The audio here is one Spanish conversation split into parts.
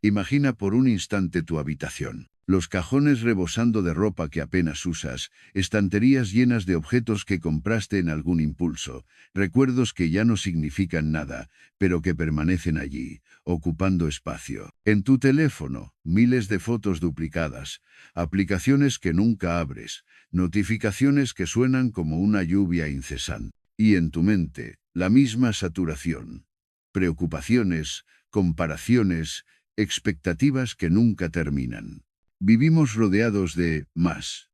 Imagina por un instante tu habitación. Los cajones rebosando de ropa que apenas usas, estanterías llenas de objetos que compraste en algún impulso, recuerdos que ya no significan nada, pero que permanecen allí, ocupando espacio. En tu teléfono, miles de fotos duplicadas, aplicaciones que nunca abres, notificaciones que suenan como una lluvia incesante. Y en tu mente, la misma saturación. Preocupaciones, comparaciones, expectativas que nunca terminan. Vivimos rodeados de más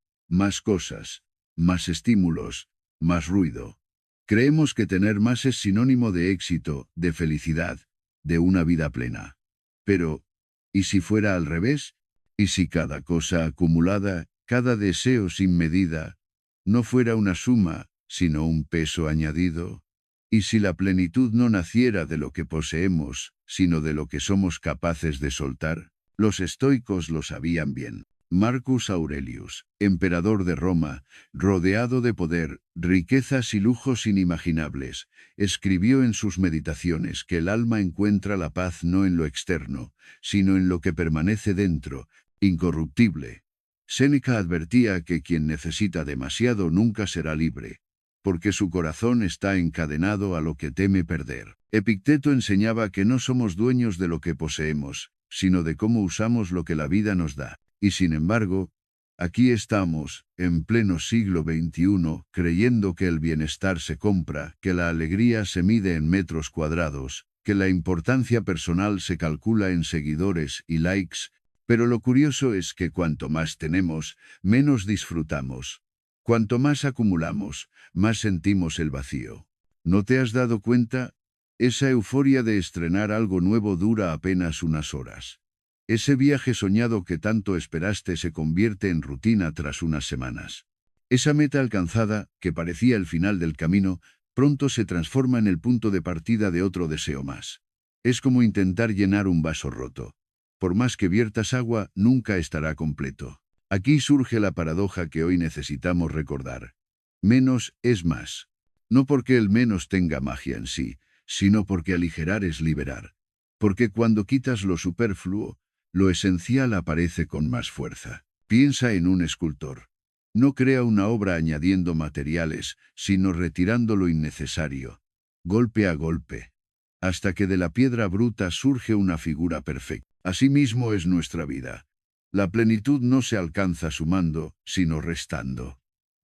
cosas, más estímulos, más ruido. Creemos que tener más es sinónimo de éxito, de felicidad, de una vida plena. Pero, ¿y si fuera al revés? ¿Y si cada cosa acumulada, cada deseo sin medida, no fuera una suma, sino un peso añadido? ¿Y si la plenitud no naciera de lo que poseemos, sino de lo que somos capaces de soltar? Los estoicos lo sabían bien. Marcus Aurelius, emperador de Roma, rodeado de poder, riquezas y lujos inimaginables, escribió en sus meditaciones que el alma encuentra la paz no en lo externo, sino en lo que permanece dentro, incorruptible. Séneca advertía que quien necesita demasiado nunca será libre, porque su corazón está encadenado a lo que teme perder. Epicteto enseñaba que no somos dueños de lo que poseemos, sino de cómo usamos lo que la vida nos da. Y sin embargo, aquí estamos, en pleno siglo XXI, creyendo que el bienestar se compra, que la alegría se mide en metros cuadrados, que la importancia personal se calcula en seguidores y likes, pero lo curioso es que cuanto más tenemos, menos disfrutamos. Cuanto más acumulamos, más sentimos el vacío. ¿No te has dado cuenta? Esa euforia de estrenar algo nuevo dura apenas unas horas. Ese viaje soñado que tanto esperaste se convierte en rutina tras unas semanas. Esa meta alcanzada, que parecía el final del camino, pronto se transforma en el punto de partida de otro deseo más. Es como intentar llenar un vaso roto. Por más que viertas agua, nunca estará completo. Aquí surge la paradoja que hoy necesitamos recordar. Menos es más. No porque el menos tenga magia en sí, sino porque aligerar es liberar. Porque cuando quitas lo superfluo, lo esencial aparece con más fuerza. Piensa en un escultor. No crea una obra añadiendo materiales, sino retirando lo innecesario, golpe a golpe, hasta que de la piedra bruta surge una figura perfecta. Asimismo es nuestra vida. La plenitud no se alcanza sumando, sino restando.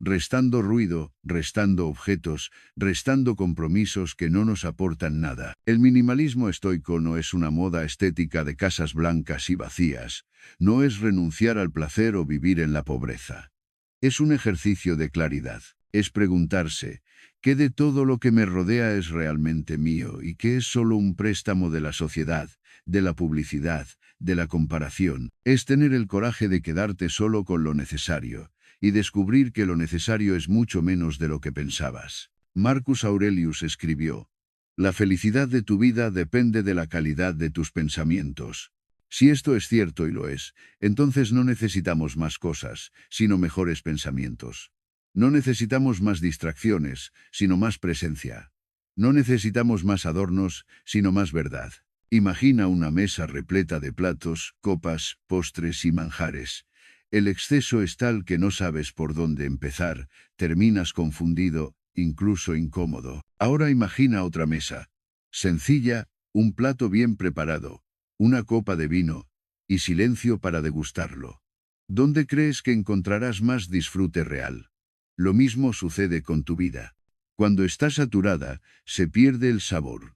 Restando ruido, restando objetos, restando compromisos que no nos aportan nada. El minimalismo estoico no es una moda estética de casas blancas y vacías, no es renunciar al placer o vivir en la pobreza. Es un ejercicio de claridad, es preguntarse, ¿qué de todo lo que me rodea es realmente mío y qué es solo un préstamo de la sociedad, de la publicidad, de la comparación? Es tener el coraje de quedarte solo con lo necesario, y descubrir que lo necesario es mucho menos de lo que pensabas. Marcus Aurelius escribió: la felicidad de tu vida depende de la calidad de tus pensamientos. Si esto es cierto y lo es, entonces no necesitamos más cosas, sino mejores pensamientos. No necesitamos más distracciones, sino más presencia. No necesitamos más adornos, sino más verdad. Imagina una mesa repleta de platos, copas, postres y manjares. El exceso es tal que no sabes por dónde empezar, terminas confundido, incluso incómodo. Ahora imagina otra mesa. Sencilla, un plato bien preparado, una copa de vino, y silencio para degustarlo. ¿Dónde crees que encontrarás más disfrute real? Lo mismo sucede con tu vida. Cuando está saturada, se pierde el sabor.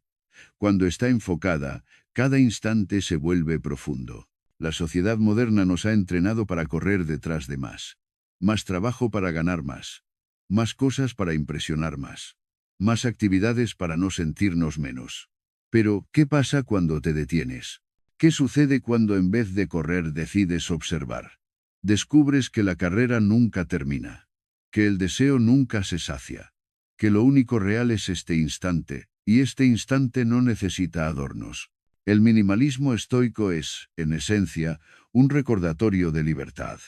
Cuando está enfocada, cada instante se vuelve profundo. La sociedad moderna nos ha entrenado para correr detrás de más. Más trabajo para ganar más. Más cosas para impresionar más. Más actividades para no sentirnos menos. Pero, ¿qué pasa cuando te detienes? ¿Qué sucede cuando en vez de correr decides observar? Descubres que la carrera nunca termina. Que el deseo nunca se sacia. Que lo único real es este instante, y este instante no necesita adornos. El minimalismo estoico es, en esencia, un recordatorio de libertad.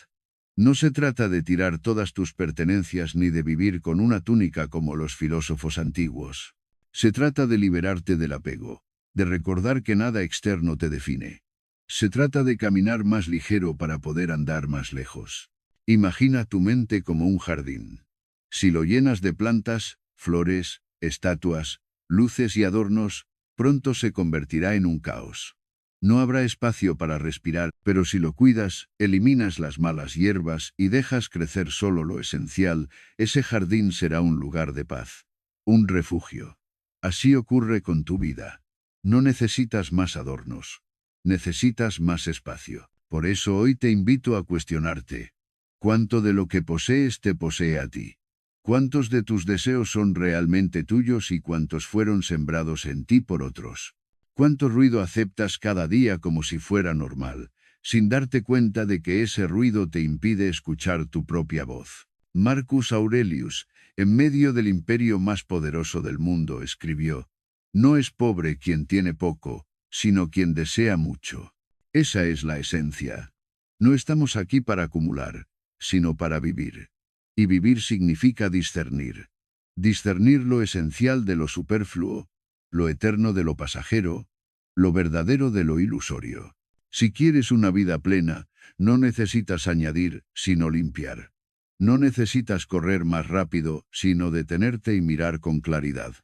No se trata de tirar todas tus pertenencias ni de vivir con una túnica como los filósofos antiguos. Se trata de liberarte del apego, de recordar que nada externo te define. Se trata de caminar más ligero para poder andar más lejos. Imagina tu mente como un jardín. Si lo llenas de plantas, flores, estatuas, luces y adornos, pronto se convertirá en un caos. No habrá espacio para respirar, pero si lo cuidas, eliminas las malas hierbas y dejas crecer solo lo esencial, ese jardín será un lugar de paz, un refugio. Así ocurre con tu vida. No necesitas más adornos. Necesitas más espacio. Por eso hoy te invito a cuestionarte. ¿Cuánto de lo que posees te posee a ti? ¿Cuántos de tus deseos son realmente tuyos y cuántos fueron sembrados en ti por otros? ¿Cuánto ruido aceptas cada día como si fuera normal, sin darte cuenta de que ese ruido te impide escuchar tu propia voz? Marcus Aurelius, en medio del imperio más poderoso del mundo, escribió: «No es pobre quien tiene poco, sino quien desea mucho». Esa es la esencia. No estamos aquí para acumular, sino para vivir. Y vivir significa discernir. Discernir lo esencial de lo superfluo, lo eterno de lo pasajero, lo verdadero de lo ilusorio. Si quieres una vida plena, no necesitas añadir, sino limpiar. No necesitas correr más rápido, sino detenerte y mirar con claridad.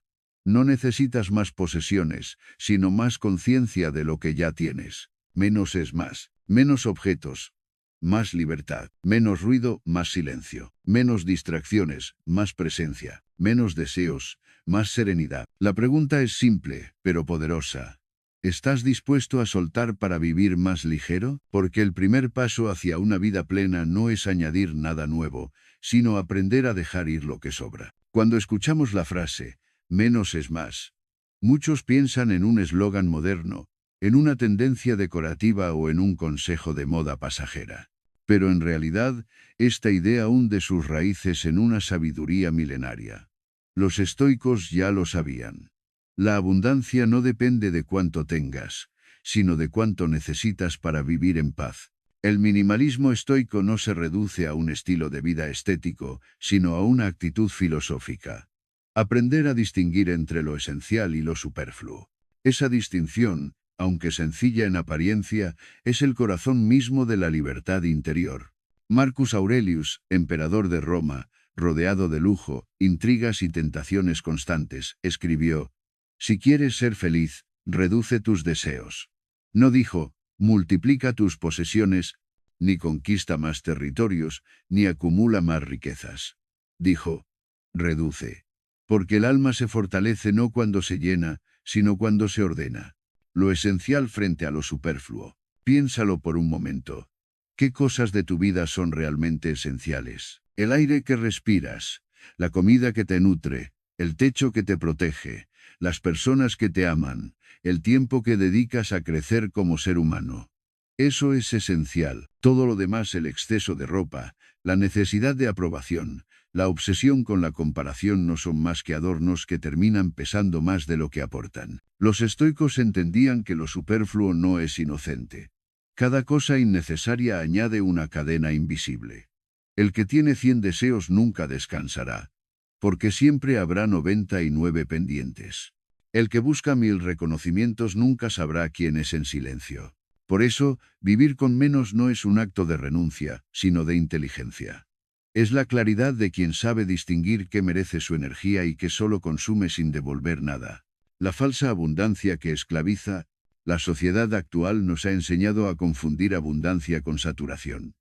No necesitas más posesiones, sino más conciencia de lo que ya tienes. Menos es más. Menos objetos, más libertad. Menos ruido, más silencio. Menos distracciones, más presencia. Menos deseos, más serenidad. La pregunta es simple, pero poderosa. ¿Estás dispuesto a soltar para vivir más ligero? Porque el primer paso hacia una vida plena no es añadir nada nuevo, sino aprender a dejar ir lo que sobra. Cuando escuchamos la frase, menos es más, muchos piensan en un eslogan moderno, en una tendencia decorativa o en un consejo de moda pasajera. Pero en realidad, esta idea hunde sus raíces en una sabiduría milenaria. Los estoicos ya lo sabían. La abundancia no depende de cuánto tengas, sino de cuánto necesitas para vivir en paz. El minimalismo estoico no se reduce a un estilo de vida estético, sino a una actitud filosófica. Aprender a distinguir entre lo esencial y lo superfluo. Esa distinción, aunque sencilla en apariencia, es el corazón mismo de la libertad interior. Marcus Aurelius, emperador de Roma, rodeado de lujo, intrigas y tentaciones constantes, escribió: «Si quieres ser feliz, reduce tus deseos». No dijo: «Multiplica tus posesiones», ni conquista más territorios, ni acumula más riquezas. Dijo: «Reduce». Porque el alma se fortalece no cuando se llena, sino cuando se ordena. Lo esencial frente a lo superfluo. Piénsalo por un momento. ¿Qué cosas de tu vida son realmente esenciales? El aire que respiras, la comida que te nutre, el techo que te protege, las personas que te aman, el tiempo que dedicas a crecer como ser humano. Eso es esencial. Todo lo demás, el exceso de ropa, la necesidad de aprobación, la obsesión con la comparación, no son más que adornos que terminan pesando más de lo que aportan. Los estoicos entendían que lo superfluo no es inocente. Cada cosa innecesaria añade una cadena invisible. El que tiene 100 deseos nunca descansará, porque siempre habrá 99 pendientes. El que busca 1000 reconocimientos nunca sabrá quién es en silencio. Por eso, vivir con menos no es un acto de renuncia, sino de inteligencia. Es la claridad de quien sabe distinguir qué merece su energía y qué solo consume sin devolver nada. La falsa abundancia que esclaviza. La sociedad actual nos ha enseñado a confundir abundancia con saturación.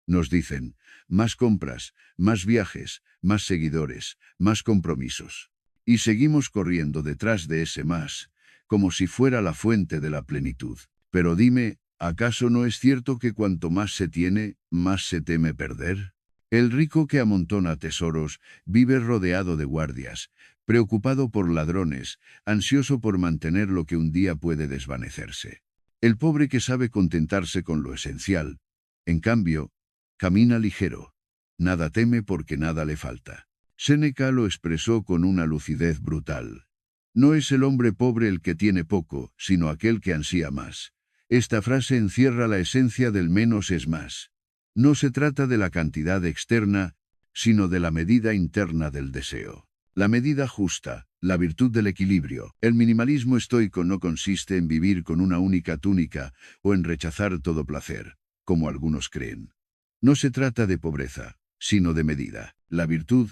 Nos dicen: más compras, más viajes, más seguidores, más compromisos. Y seguimos corriendo detrás de ese más, como si fuera la fuente de la plenitud. Pero dime, ¿acaso no es cierto que cuanto más se tiene, más se teme perder? El rico que amontona tesoros vive rodeado de guardias, preocupado por ladrones, ansioso por mantener lo que un día puede desvanecerse. El pobre que sabe contentarse con lo esencial, en cambio, camina ligero. Nada teme porque nada le falta. Séneca lo expresó con una lucidez brutal. No es el hombre pobre el que tiene poco, sino aquel que ansía más. Esta frase encierra la esencia del menos es más. No se trata de la cantidad externa, sino de la medida interna del deseo. La medida justa, la virtud del equilibrio. El minimalismo estoico no consiste en vivir con una única túnica o en rechazar todo placer, como algunos creen. No se trata de pobreza, sino de medida. La virtud,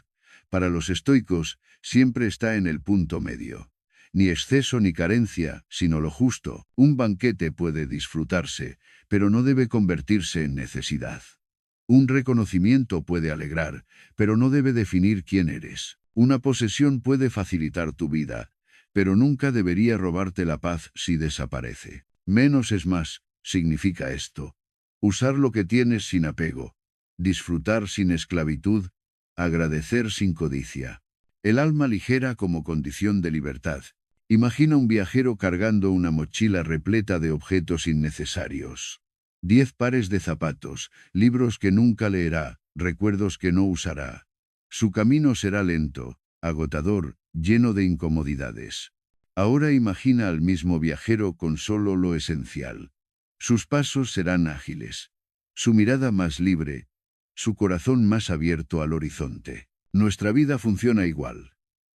para los estoicos, siempre está en el punto medio. Ni exceso ni carencia, sino lo justo. Un banquete puede disfrutarse, pero no debe convertirse en necesidad. Un reconocimiento puede alegrar, pero no debe definir quién eres. Una posesión puede facilitar tu vida, pero nunca debería robarte la paz si desaparece. Menos es más, significa esto. Usar lo que tienes sin apego, disfrutar sin esclavitud, agradecer sin codicia. El alma ligera como condición de libertad. Imagina un viajero cargando una mochila repleta de objetos innecesarios. 10 pares de zapatos, libros que nunca leerá, recuerdos que no usará. Su camino será lento, agotador, lleno de incomodidades. Ahora imagina al mismo viajero con solo lo esencial. Sus pasos serán ágiles, su mirada más libre, su corazón más abierto al horizonte. Nuestra vida funciona igual.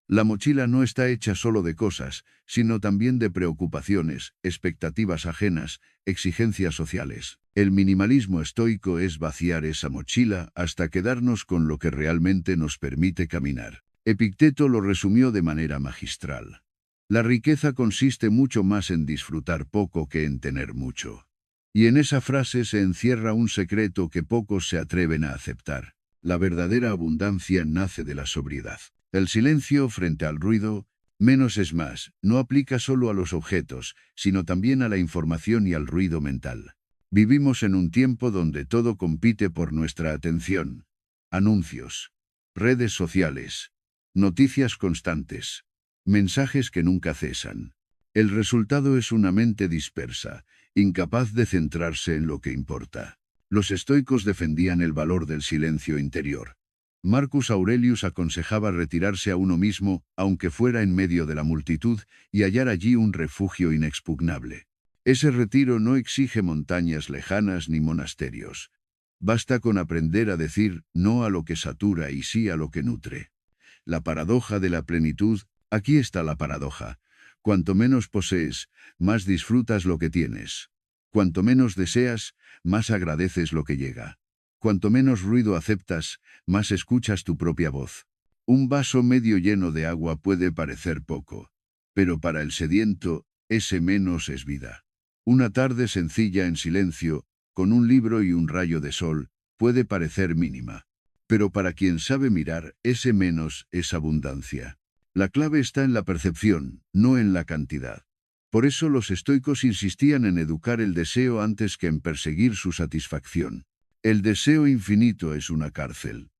La mochila no está hecha solo de cosas, sino también de preocupaciones, expectativas ajenas, exigencias sociales. El minimalismo estoico es vaciar esa mochila hasta quedarnos con lo que realmente nos permite caminar. Epicteto lo resumió de manera magistral. La riqueza consiste mucho más en disfrutar poco que en tener mucho. Y en esa frase se encierra un secreto que pocos se atreven a aceptar. La verdadera abundancia nace de la sobriedad. El silencio frente al ruido, menos es más, no aplica solo a los objetos, sino también a la información y al ruido mental. Vivimos en un tiempo donde todo compite por nuestra atención. Anuncios, redes sociales, noticias constantes, mensajes que nunca cesan. El resultado es una mente dispersa, incapaz de centrarse en lo que importa. Los estoicos defendían el valor del silencio interior. Marcus Aurelius aconsejaba retirarse a uno mismo, aunque fuera en medio de la multitud, y hallar allí un refugio inexpugnable. Ese retiro no exige montañas lejanas ni monasterios. Basta con aprender a decir no a lo que satura y sí a lo que nutre. La paradoja de la plenitud, aquí está la paradoja. Cuanto menos posees, más disfrutas lo que tienes. Cuanto menos deseas, más agradeces lo que llega. Cuanto menos ruido aceptas, más escuchas tu propia voz. Un vaso medio lleno de agua puede parecer poco, pero para el sediento, ese menos es vida. Una tarde sencilla en silencio, con un libro y un rayo de sol, puede parecer mínima. Pero para quien sabe mirar, ese menos es abundancia. La clave está en la percepción, no en la cantidad. Por eso los estoicos insistían en educar el deseo antes que en perseguir su satisfacción. El deseo infinito es una cárcel.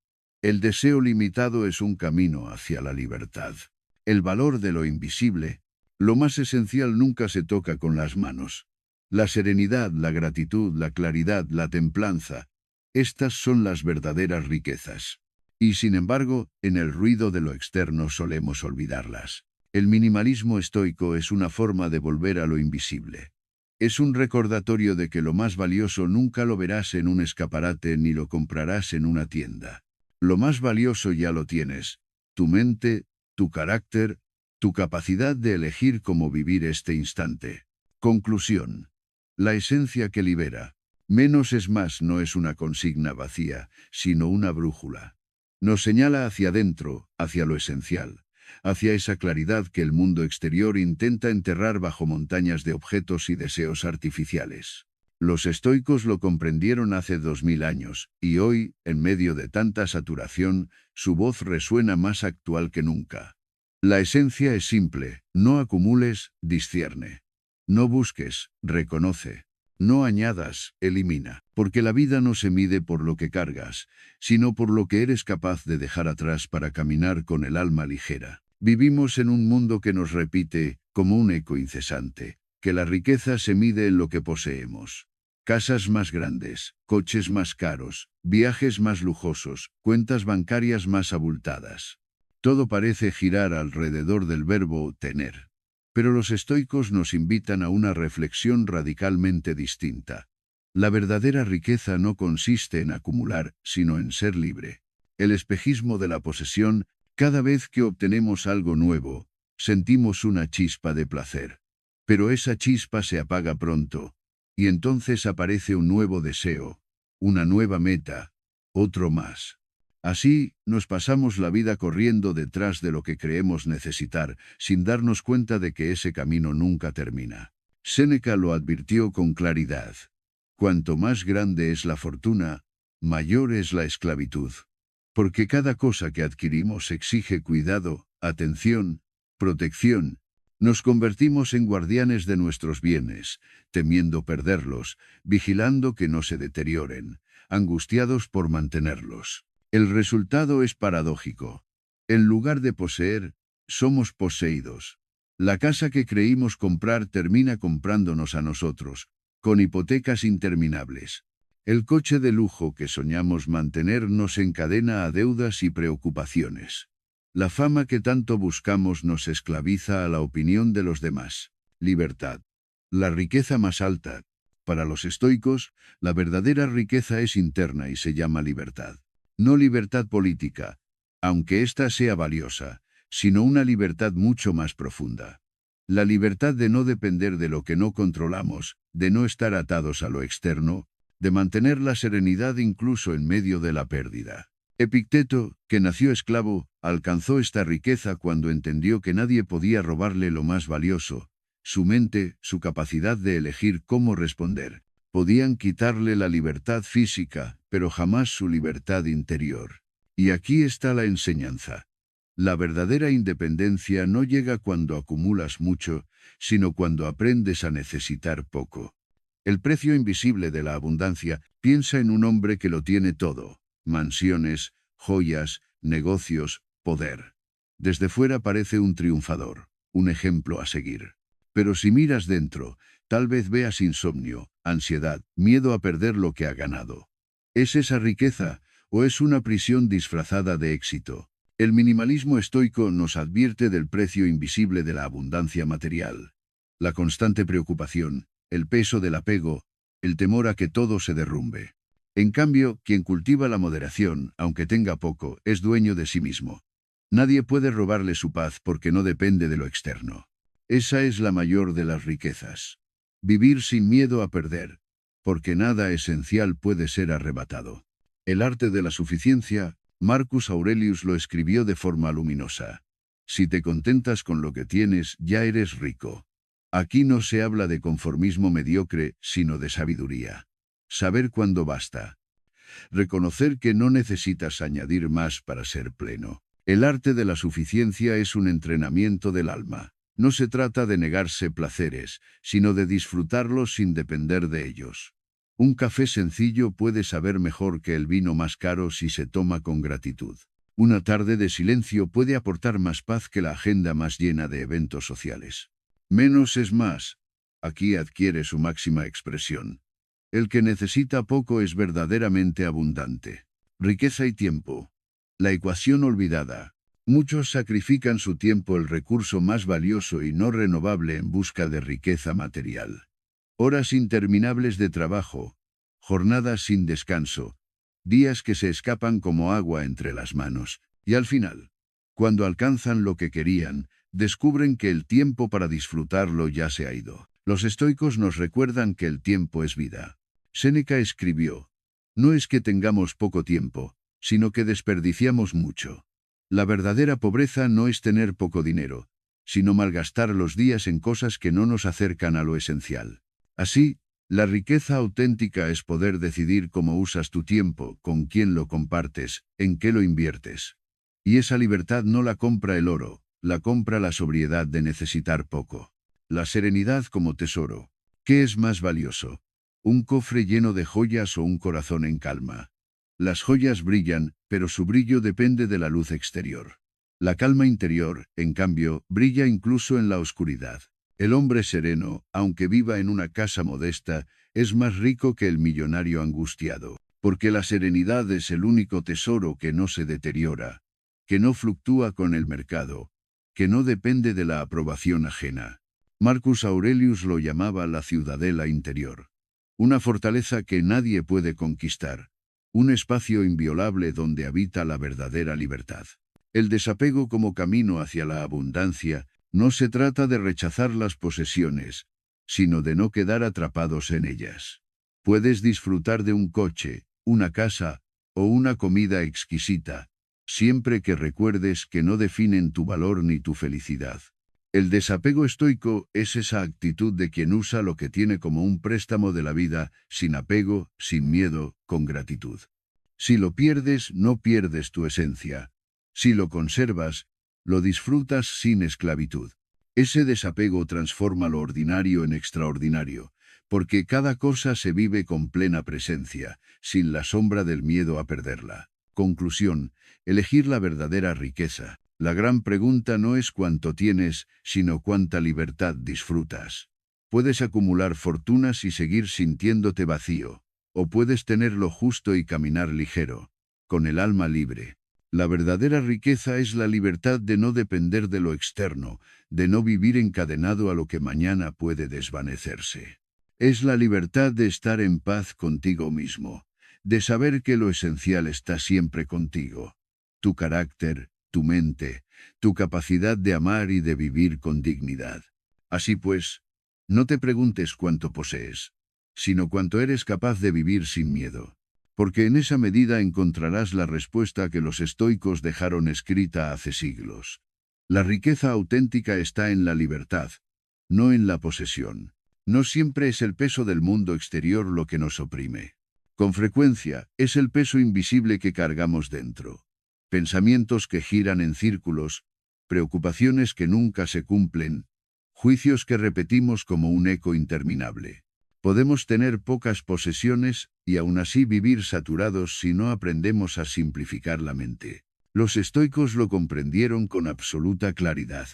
El deseo limitado es un camino hacia la libertad. El valor de lo invisible, lo más esencial nunca se toca con las manos. La serenidad, la gratitud, la claridad, la templanza, estas son las verdaderas riquezas. Y sin embargo, en el ruido de lo externo solemos olvidarlas. El minimalismo estoico es una forma de volver a lo invisible. Es un recordatorio de que lo más valioso nunca lo verás en un escaparate ni lo comprarás en una tienda. Lo más valioso ya lo tienes: tu mente, tu carácter, tu capacidad de elegir cómo vivir este instante. Conclusión. La esencia que libera. Menos es más no es una consigna vacía, sino una brújula. Nos señala hacia adentro, hacia lo esencial, hacia esa claridad que el mundo exterior intenta enterrar bajo montañas de objetos y deseos artificiales. Los estoicos lo comprendieron hace 2000 años, y hoy, en medio de tanta saturación, su voz resuena más actual que nunca. La esencia es simple: no acumules, discierne. No busques, reconoce. No añadas, elimina. Porque la vida no se mide por lo que cargas, sino por lo que eres capaz de dejar atrás para caminar con el alma ligera. Vivimos en un mundo que nos repite, como un eco incesante, que la riqueza se mide en lo que poseemos. Casas más grandes, coches más caros, viajes más lujosos, cuentas bancarias más abultadas. Todo parece girar alrededor del verbo tener. Pero los estoicos nos invitan a una reflexión radicalmente distinta. La verdadera riqueza no consiste en acumular, sino en ser libre. El espejismo de la posesión Cada vez que obtenemos algo nuevo, sentimos una chispa de placer. Pero esa chispa se apaga pronto, y entonces aparece un nuevo deseo, una nueva meta, otro más. Así, nos pasamos la vida corriendo detrás de lo que creemos necesitar, sin darnos cuenta de que ese camino nunca termina. Séneca lo advirtió con claridad. Cuanto más grande es la fortuna, mayor es la esclavitud. Porque cada cosa que adquirimos exige cuidado, atención, protección. Nos convertimos en guardianes de nuestros bienes, temiendo perderlos, vigilando que no se deterioren, angustiados por mantenerlos. El resultado es paradójico. En lugar de poseer, somos poseídos. La casa que creímos comprar termina comprándonos a nosotros, con hipotecas interminables. El coche de lujo que soñamos mantener nos encadena a deudas y preocupaciones. La fama que tanto buscamos nos esclaviza a la opinión de los demás. Libertad. La riqueza más alta. Para los estoicos, la verdadera riqueza es interna y se llama libertad. No libertad política, aunque ésta sea valiosa, sino una libertad mucho más profunda. La libertad de no depender de lo que no controlamos, de no estar atados a lo externo, de mantener la serenidad incluso en medio de la pérdida. Epicteto, que nació esclavo, alcanzó esta riqueza cuando entendió que nadie podía robarle lo más valioso, su mente, su capacidad de elegir cómo responder. Podían quitarle la libertad física, pero jamás su libertad interior. Y aquí está la enseñanza. La verdadera independencia no llega cuando acumulas mucho, sino cuando aprendes a necesitar poco. El precio invisible de la abundancia, piensa en un hombre que lo tiene todo: mansiones, joyas, negocios, poder. Desde fuera parece un triunfador, un ejemplo a seguir. Pero si miras dentro, tal vez veas insomnio, ansiedad, miedo a perder lo que ha ganado. ¿Es esa riqueza, o es una prisión disfrazada de éxito? El minimalismo estoico nos advierte del precio invisible de la abundancia material. La constante preocupación, el peso del apego, el temor a que todo se derrumbe. En cambio, quien cultiva la moderación, aunque tenga poco, es dueño de sí mismo. Nadie puede robarle su paz porque no depende de lo externo. Esa es la mayor de las riquezas. Vivir sin miedo a perder, porque nada esencial puede ser arrebatado. El arte de la suficiencia, Marcus Aurelius lo escribió de forma luminosa. Si te contentas con lo que tienes, ya eres rico. Aquí no se habla de conformismo mediocre, sino de sabiduría. Saber cuándo basta. Reconocer que no necesitas añadir más para ser pleno. El arte de la suficiencia es un entrenamiento del alma. No se trata de negarse placeres, sino de disfrutarlos sin depender de ellos. Un café sencillo puede saber mejor que el vino más caro si se toma con gratitud. Una tarde de silencio puede aportar más paz que la agenda más llena de eventos sociales. Menos es más. Aquí adquiere su máxima expresión. El que necesita poco es verdaderamente abundante. Riqueza y tiempo. La ecuación olvidada. Muchos sacrifican su tiempo, el recurso más valioso y no renovable, en busca de riqueza material. Horas interminables de trabajo, jornadas sin descanso, días que se escapan como agua entre las manos, y al final, cuando alcanzan lo que querían, descubren que el tiempo para disfrutarlo ya se ha ido. Los estoicos nos recuerdan que el tiempo es vida. Séneca escribió: no es que tengamos poco tiempo, sino que desperdiciamos mucho. La verdadera pobreza no es tener poco dinero, sino malgastar los días en cosas que no nos acercan a lo esencial. Así, la riqueza auténtica es poder decidir cómo usas tu tiempo, con quién lo compartes, en qué lo inviertes. Y esa libertad no la compra el oro, la compra la sobriedad de necesitar poco. La serenidad como tesoro. ¿Qué es más valioso? ¿Un cofre lleno de joyas o un corazón en calma? Las joyas brillan, pero su brillo depende de la luz exterior. La calma interior, en cambio, brilla incluso en la oscuridad. El hombre sereno, aunque viva en una casa modesta, es más rico que el millonario angustiado, porque la serenidad es el único tesoro que no se deteriora, que no fluctúa con el mercado, que no depende de la aprobación ajena. Marcus Aurelius lo llamaba la ciudadela interior. Una fortaleza que nadie puede conquistar. Un espacio inviolable donde habita la verdadera libertad. El desapego como camino hacia la abundancia no se trata de rechazar las posesiones, sino de no quedar atrapados en ellas. Puedes disfrutar de un coche, una casa o una comida exquisita, siempre que recuerdes que no definen tu valor ni tu felicidad. El desapego estoico es esa actitud de quien usa lo que tiene como un préstamo de la vida, sin apego, sin miedo, con gratitud. Si lo pierdes, no pierdes tu esencia. Si lo conservas, lo disfrutas sin esclavitud. Ese desapego transforma lo ordinario en extraordinario, porque cada cosa se vive con plena presencia, sin la sombra del miedo a perderla. Conclusión: elegir la verdadera riqueza. La gran pregunta no es cuánto tienes, sino cuánta libertad disfrutas. Puedes acumular fortunas y seguir sintiéndote vacío, o puedes tener lo justo y caminar ligero, con el alma libre. La verdadera riqueza es la libertad de no depender de lo externo, de no vivir encadenado a lo que mañana puede desvanecerse. Es la libertad de estar en paz contigo mismo, de saber que lo esencial está siempre contigo. Tu carácter, tu mente, tu capacidad de amar y de vivir con dignidad. Así pues, no te preguntes cuánto posees, sino cuánto eres capaz de vivir sin miedo, porque en esa medida encontrarás la respuesta que los estoicos dejaron escrita hace siglos. La riqueza auténtica está en la libertad, no en la posesión. No siempre es el peso del mundo exterior lo que nos oprime. Con frecuencia, es el peso invisible que cargamos dentro. Pensamientos que giran en círculos, preocupaciones que nunca se cumplen, juicios que repetimos como un eco interminable. Podemos tener pocas posesiones y aún así vivir saturados si no aprendemos a simplificar la mente. Los estoicos lo comprendieron con absoluta claridad.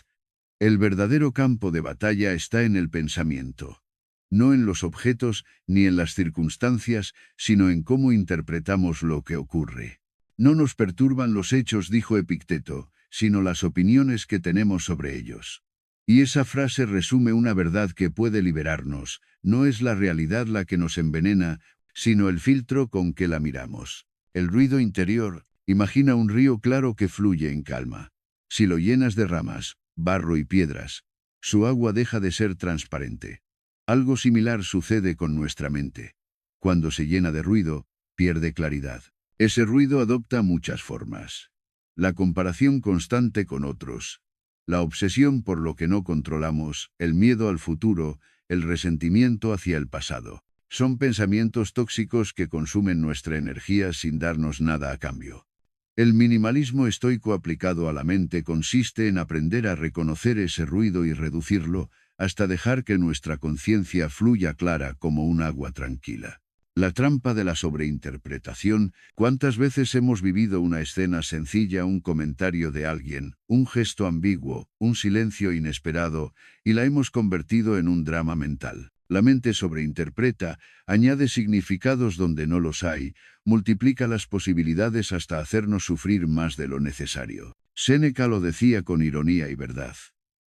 El verdadero campo de batalla está en el pensamiento. No en los objetos ni en las circunstancias, sino en cómo interpretamos lo que ocurre. No nos perturban los hechos, dijo Epicteto, sino las opiniones que tenemos sobre ellos. Y esa frase resume una verdad que puede liberarnos: no es la realidad la que nos envenena, sino el filtro con que la miramos. El ruido interior: imagina un río claro que fluye en calma. Si lo llenas de ramas, barro y piedras, su agua deja de ser transparente. Algo similar sucede con nuestra mente. Cuando se llena de ruido, pierde claridad. Ese ruido adopta muchas formas. La comparación constante con otros, la obsesión por lo que no controlamos, el miedo al futuro, el resentimiento hacia el pasado. Son pensamientos tóxicos que consumen nuestra energía sin darnos nada a cambio. El minimalismo estoico aplicado a la mente consiste en aprender a reconocer ese ruido y reducirlo, hasta dejar que nuestra conciencia fluya clara como un agua tranquila. La trampa de la sobreinterpretación: ¿cuántas veces hemos vivido una escena sencilla, un comentario de alguien, un gesto ambiguo, un silencio inesperado, y la hemos convertido en un drama mental? La mente sobreinterpreta, añade significados donde no los hay, multiplica las posibilidades hasta hacernos sufrir más de lo necesario. Séneca lo decía con ironía y verdad.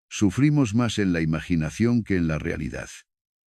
Sufrimos más en la imaginación que en la realidad.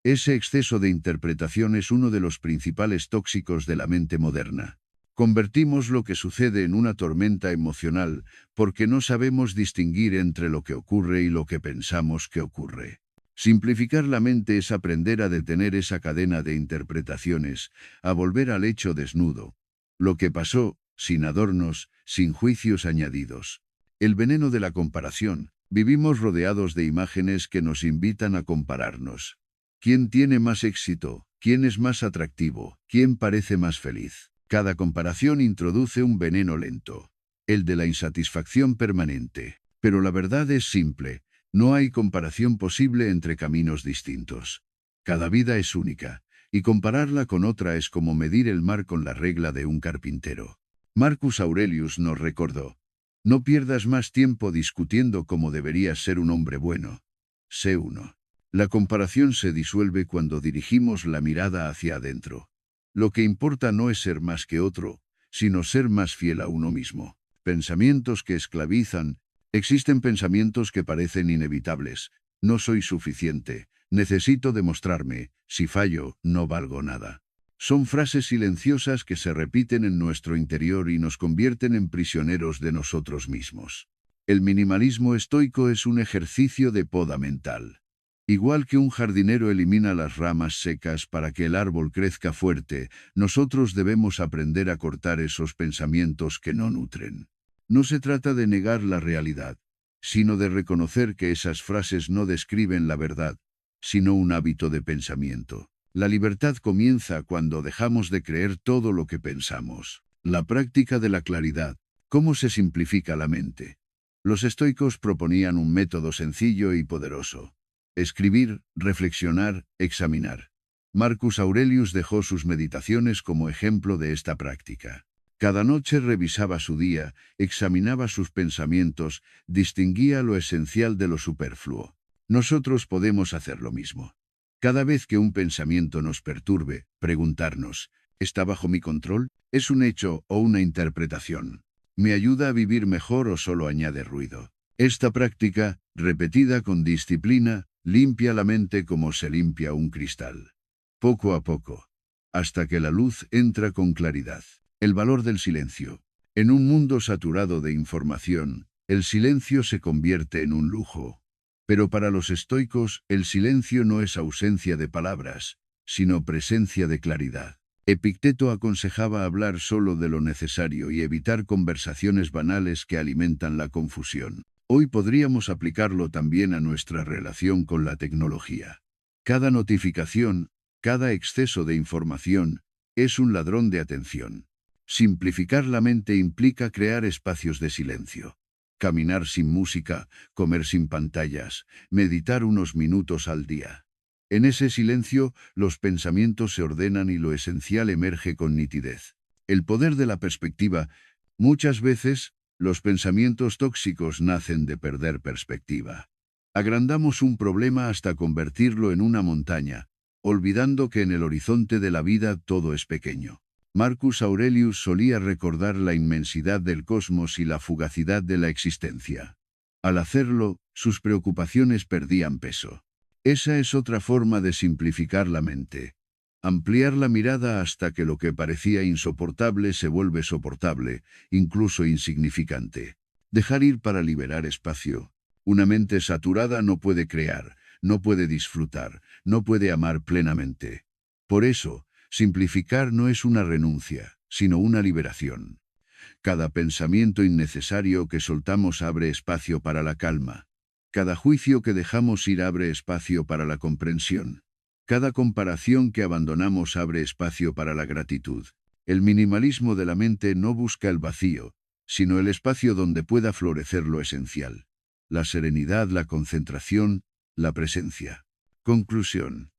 Ese exceso de interpretación es uno de los principales tóxicos de la mente moderna. Convertimos lo que sucede en una tormenta emocional porque no sabemos distinguir entre lo que ocurre y lo que pensamos que ocurre. Simplificar la mente es aprender a detener esa cadena de interpretaciones, a volver al hecho desnudo. Lo que pasó, sin adornos, sin juicios añadidos. El veneno de la comparación: vivimos rodeados de imágenes que nos invitan a compararnos. ¿Quién tiene más éxito? ¿Quién es más atractivo? ¿Quién parece más feliz? Cada comparación introduce un veneno lento, el de la insatisfacción permanente. Pero la verdad es simple: no hay comparación posible entre caminos distintos. Cada vida es única, y compararla con otra es como medir el mar con la regla de un carpintero. Marcus Aurelius nos recordó: no pierdas más tiempo discutiendo cómo deberías ser un hombre bueno. Sé uno. La comparación se disuelve cuando dirigimos la mirada hacia adentro. Lo que importa no es ser más que otro, sino ser más fiel a uno mismo. Pensamientos que esclavizan: existen pensamientos que parecen inevitables. No soy suficiente, necesito demostrarme, si fallo, no valgo nada. Son frases silenciosas que se repiten en nuestro interior y nos convierten en prisioneros de nosotros mismos. El minimalismo estoico es un ejercicio de poda mental. Igual que un jardinero elimina las ramas secas para que el árbol crezca fuerte, nosotros debemos aprender a cortar esos pensamientos que no nutren. No se trata de negar la realidad, sino de reconocer que esas frases no describen la verdad, sino un hábito de pensamiento. La libertad comienza cuando dejamos de creer todo lo que pensamos. La práctica de la claridad. ¿Cómo se simplifica la mente? Los estoicos proponían un método sencillo y poderoso. Escribir, reflexionar, examinar. Marcus Aurelius dejó sus meditaciones como ejemplo de esta práctica. Cada noche revisaba su día, examinaba sus pensamientos, distinguía lo esencial de lo superfluo. Nosotros podemos hacer lo mismo. Cada vez que un pensamiento nos perturbe, preguntarnos, ¿está bajo mi control? ¿Es un hecho o una interpretación? ¿Me ayuda a vivir mejor o solo añade ruido? Esta práctica, repetida con disciplina, limpia la mente como se limpia un cristal. Poco a poco, hasta que la luz entra con claridad. El valor del silencio. En un mundo saturado de información, el silencio se convierte en un lujo. Pero para los estoicos, el silencio no es ausencia de palabras, sino presencia de claridad. Epicteto aconsejaba hablar solo de lo necesario y evitar conversaciones banales que alimentan la confusión. Hoy podríamos aplicarlo también a nuestra relación con la tecnología. Cada notificación, cada exceso de información, es un ladrón de atención. Simplificar la mente implica crear espacios de silencio. Caminar sin música, comer sin pantallas, meditar unos minutos al día. En ese silencio, los pensamientos se ordenan y lo esencial emerge con nitidez. El poder de la perspectiva. Muchas veces, los pensamientos tóxicos nacen de perder perspectiva. Agrandamos un problema hasta convertirlo en una montaña, olvidando que en el horizonte de la vida todo es pequeño. Marcus Aurelius solía recordar la inmensidad del cosmos y la fugacidad de la existencia. Al hacerlo, sus preocupaciones perdían peso. Esa es otra forma de simplificar la mente. Ampliar la mirada hasta que lo que parecía insoportable se vuelve soportable, incluso insignificante. Dejar ir para liberar espacio. Una mente saturada no puede crear, no puede disfrutar, no puede amar plenamente. Por eso, simplificar no es una renuncia, sino una liberación. Cada pensamiento innecesario que soltamos abre espacio para la calma. Cada juicio que dejamos ir abre espacio para la comprensión. Cada comparación que abandonamos abre espacio para la gratitud. El minimalismo de la mente no busca el vacío, sino el espacio donde pueda florecer lo esencial. La serenidad, la concentración, la presencia. Conclusión.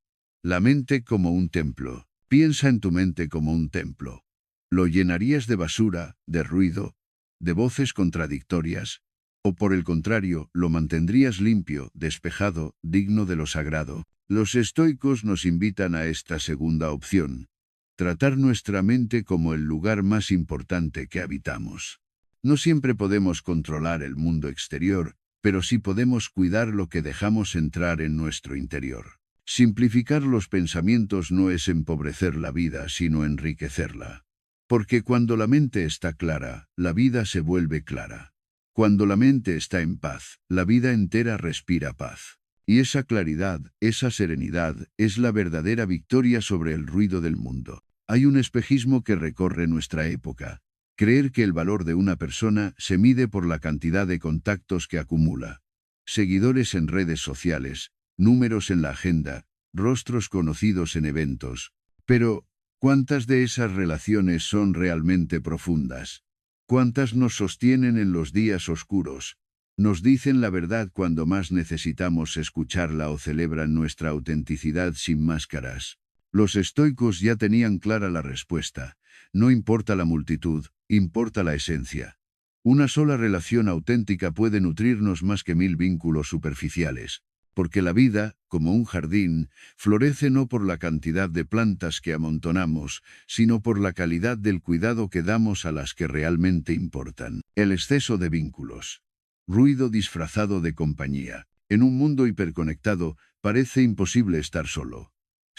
La mente como un templo. Piensa en tu mente como un templo. ¿Lo llenarías de basura, de ruido, de voces contradictorias? ¿O por el contrario, lo mantendrías limpio, despejado, digno de lo sagrado? Los estoicos nos invitan a esta segunda opción. Tratar nuestra mente como el lugar más importante que habitamos. No siempre podemos controlar el mundo exterior, pero sí podemos cuidar lo que dejamos entrar en nuestro interior. Simplificar los pensamientos no es empobrecer la vida, sino enriquecerla. Porque cuando la mente está clara, la vida se vuelve clara. Cuando la mente está en paz, la vida entera respira paz. Y esa claridad, esa serenidad, es la verdadera victoria sobre el ruido del mundo. Hay un espejismo que recorre nuestra época. Creer que el valor de una persona se mide por la cantidad de contactos que acumula. Seguidores en redes sociales, números en la agenda, rostros conocidos en eventos. Pero, ¿cuántas de esas relaciones son realmente profundas? ¿Cuántas nos sostienen en los días oscuros? Nos dicen la verdad cuando más necesitamos escucharla o celebran nuestra autenticidad sin máscaras. Los estoicos ya tenían clara la respuesta. No importa la multitud, importa la esencia. Una sola relación auténtica puede nutrirnos más que 1000 vínculos superficiales. Porque la vida, como un jardín, florece no por la cantidad de plantas que amontonamos, sino por la calidad del cuidado que damos a las que realmente importan. El exceso de vínculos. Ruido disfrazado de compañía. En un mundo hiperconectado, parece imposible estar solo.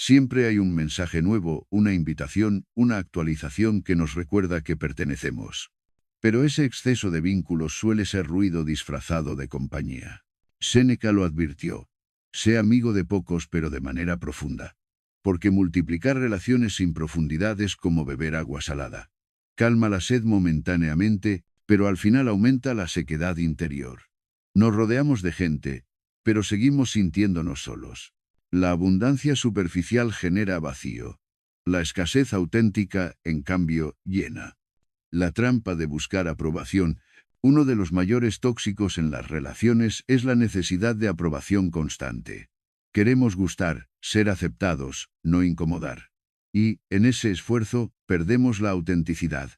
Siempre hay un mensaje nuevo, una invitación, una actualización que nos recuerda que pertenecemos. Pero ese exceso de vínculos suele ser ruido disfrazado de compañía. Séneca lo advirtió. Sé amigo de pocos pero de manera profunda. Porque multiplicar relaciones sin profundidad es como beber agua salada. Calma la sed momentáneamente, pero al final aumenta la sequedad interior. Nos rodeamos de gente, pero seguimos sintiéndonos solos. La abundancia superficial genera vacío. La escasez auténtica, en cambio, llena. La trampa de buscar aprobación. Uno de los mayores tóxicos en las relaciones es la necesidad de aprobación constante. Queremos gustar, ser aceptados, no incomodar. Y, en ese esfuerzo, perdemos la autenticidad.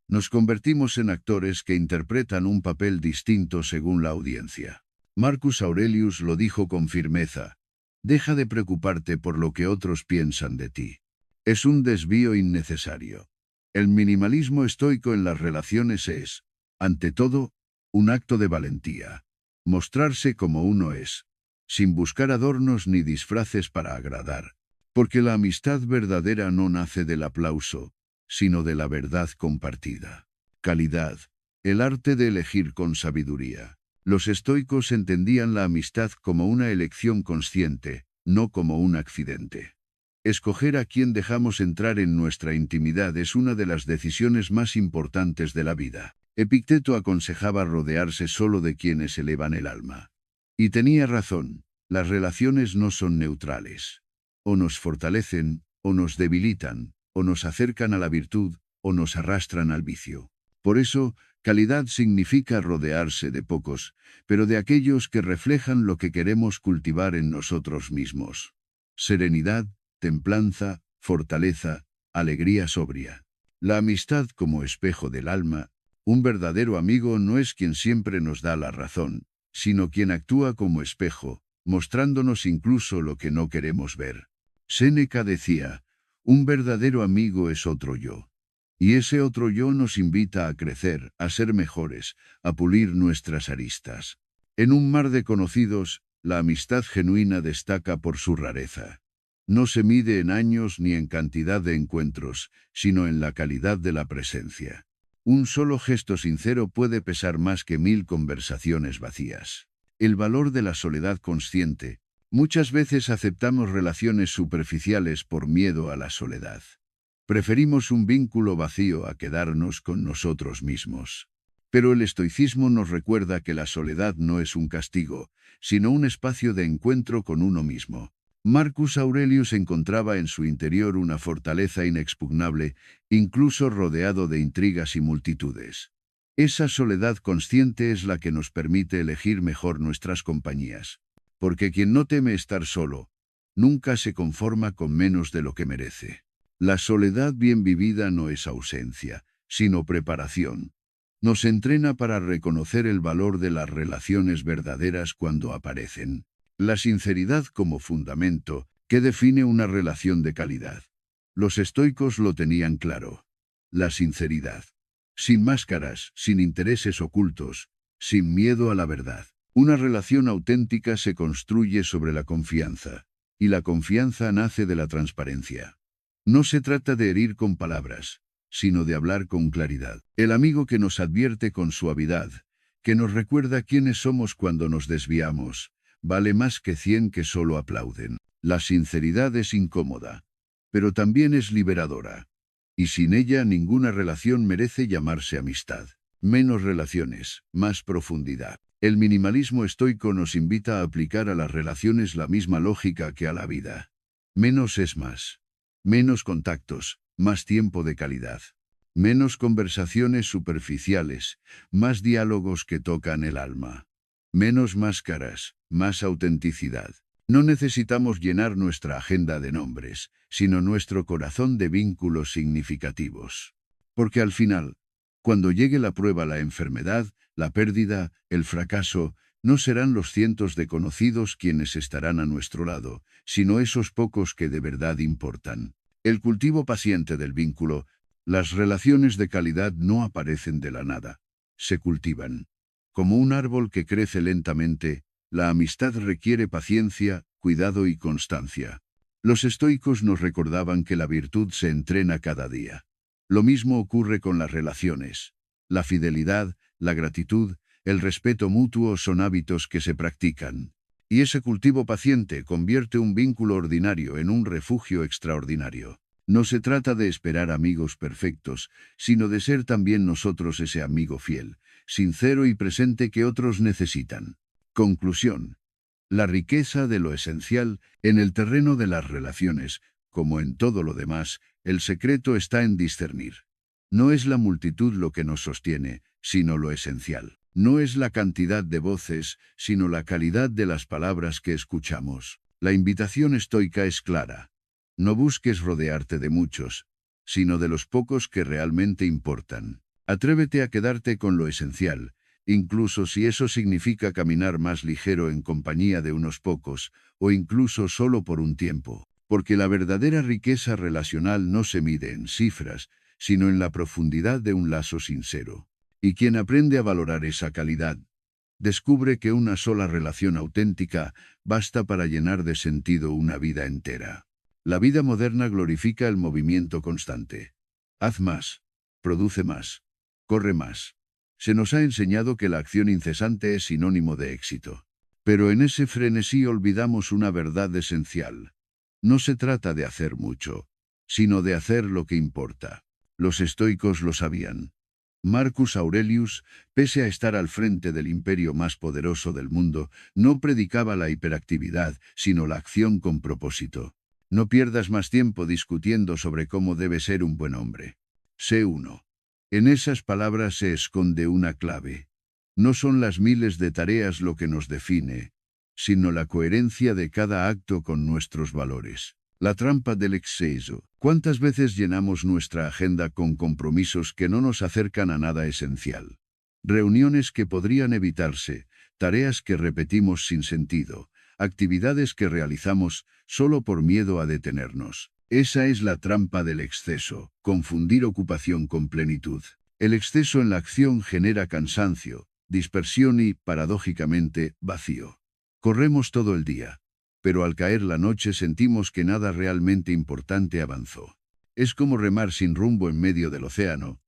Nos convertimos en actores que interpretan un papel distinto según la audiencia. Marcus Aurelius lo dijo con firmeza. Deja de preocuparte por lo que otros piensan de ti. Es un desvío innecesario. El minimalismo estoico en las relaciones es, ante todo, un acto de valentía. Mostrarse como uno es, sin buscar adornos ni disfraces para agradar. Porque la amistad verdadera no nace del aplauso, sino de la verdad compartida. Calidad, el arte de elegir con sabiduría. Los estoicos entendían la amistad como una elección consciente, no como un accidente. Escoger a quién dejamos entrar en nuestra intimidad es una de las decisiones más importantes de la vida. Epicteto aconsejaba rodearse solo de quienes elevan el alma. Y tenía razón, las relaciones no son neutrales. O nos fortalecen, o nos debilitan, o nos acercan a la virtud, o nos arrastran al vicio. Por eso, calidad significa rodearse de pocos, pero de aquellos que reflejan lo que queremos cultivar en nosotros mismos. Serenidad, templanza, fortaleza, alegría sobria. La amistad como espejo del alma. Un verdadero amigo no es quien siempre nos da la razón, sino quien actúa como espejo, mostrándonos incluso lo que no queremos ver. Séneca decía, un verdadero amigo es otro yo. Y ese otro yo nos invita a crecer, a ser mejores, a pulir nuestras aristas. En un mar de conocidos, la amistad genuina destaca por su rareza. No se mide en años ni en cantidad de encuentros, sino en la calidad de la presencia. Un solo gesto sincero puede pesar más que 1000 conversaciones vacías. El valor de la soledad consciente. Muchas veces aceptamos relaciones superficiales por miedo a la soledad. Preferimos un vínculo vacío a quedarnos con nosotros mismos. Pero el estoicismo nos recuerda que la soledad no es un castigo, sino un espacio de encuentro con uno mismo. Marcus Aurelius encontraba en su interior una fortaleza inexpugnable, incluso rodeado de intrigas y multitudes. Esa soledad consciente es la que nos permite elegir mejor nuestras compañías. Porque quien no teme estar solo, nunca se conforma con menos de lo que merece. La soledad bien vivida no es ausencia, sino preparación. Nos entrena para reconocer el valor de las relaciones verdaderas cuando aparecen. La sinceridad como fundamento, que define una relación de calidad. Los estoicos lo tenían claro. La sinceridad. Sin máscaras, sin intereses ocultos, sin miedo a la verdad. Una relación auténtica se construye sobre la confianza. Y la confianza nace de la transparencia. No se trata de herir con palabras, sino de hablar con claridad. El amigo que nos advierte con suavidad, que nos recuerda quiénes somos cuando nos desviamos, vale más que 100 que solo aplauden. La sinceridad es incómoda, pero también es liberadora. Y sin ella ninguna relación merece llamarse amistad. Menos relaciones, más profundidad. El minimalismo estoico nos invita a aplicar a las relaciones la misma lógica que a la vida. Menos es más. Menos contactos, más tiempo de calidad. Menos conversaciones superficiales, más diálogos que tocan el alma. Menos máscaras, más autenticidad. No necesitamos llenar nuestra agenda de nombres, sino nuestro corazón de vínculos significativos. Porque al final, cuando llegue la prueba, la enfermedad, la pérdida, el fracaso, no serán los cientos de conocidos quienes estarán a nuestro lado, sino esos pocos que de verdad importan. El cultivo paciente del vínculo. Las relaciones de calidad no aparecen de la nada. Se cultivan. Como un árbol que crece lentamente, la amistad requiere paciencia, cuidado y constancia. Los estoicos nos recordaban que la virtud se entrena cada día. Lo mismo ocurre con las relaciones. La fidelidad, la gratitud, el respeto mutuo son hábitos que se practican. Y ese cultivo paciente convierte un vínculo ordinario en un refugio extraordinario. No se trata de esperar amigos perfectos, sino de ser también nosotros ese amigo fiel, sincero y presente que otros necesitan. Conclusión. La riqueza de lo esencial en el terreno de las relaciones, como en todo lo demás, el secreto está en discernir. No es la multitud lo que nos sostiene, sino lo esencial. No es la cantidad de voces, sino la calidad de las palabras que escuchamos. La invitación estoica es clara. No busques rodearte de muchos, sino de los pocos que realmente importan. Atrévete a quedarte con lo esencial, incluso si eso significa caminar más ligero en compañía de unos pocos, o incluso solo por un tiempo. Porque la verdadera riqueza relacional no se mide en cifras, sino en la profundidad de un lazo sincero. Y quien aprende a valorar esa calidad, descubre que una sola relación auténtica basta para llenar de sentido una vida entera. La vida moderna glorifica el movimiento constante. Haz más, produce más, corre más. Se nos ha enseñado que la acción incesante es sinónimo de éxito. Pero en ese frenesí olvidamos una verdad esencial. No se trata de hacer mucho, sino de hacer lo que importa. Los estoicos lo sabían. Marcus Aurelius, pese a estar al frente del imperio más poderoso del mundo, no predicaba la hiperactividad, sino la acción con propósito. No pierdas más tiempo discutiendo sobre cómo debe ser un buen hombre. Sé uno. En esas palabras se esconde una clave. No son las miles de tareas lo que nos define, sino la coherencia de cada acto con nuestros valores. La trampa del exceso. ¿Cuántas veces llenamos nuestra agenda con compromisos que no nos acercan a nada esencial? Reuniones que podrían evitarse, tareas que repetimos sin sentido, actividades que realizamos solo por miedo a detenernos. Esa es la trampa del exceso, confundir ocupación con plenitud. El exceso en la acción genera cansancio, dispersión y, paradójicamente, vacío. Corremos todo el día, pero al caer la noche sentimos que nada realmente importante avanzó. Es como remar sin rumbo en medio del océano.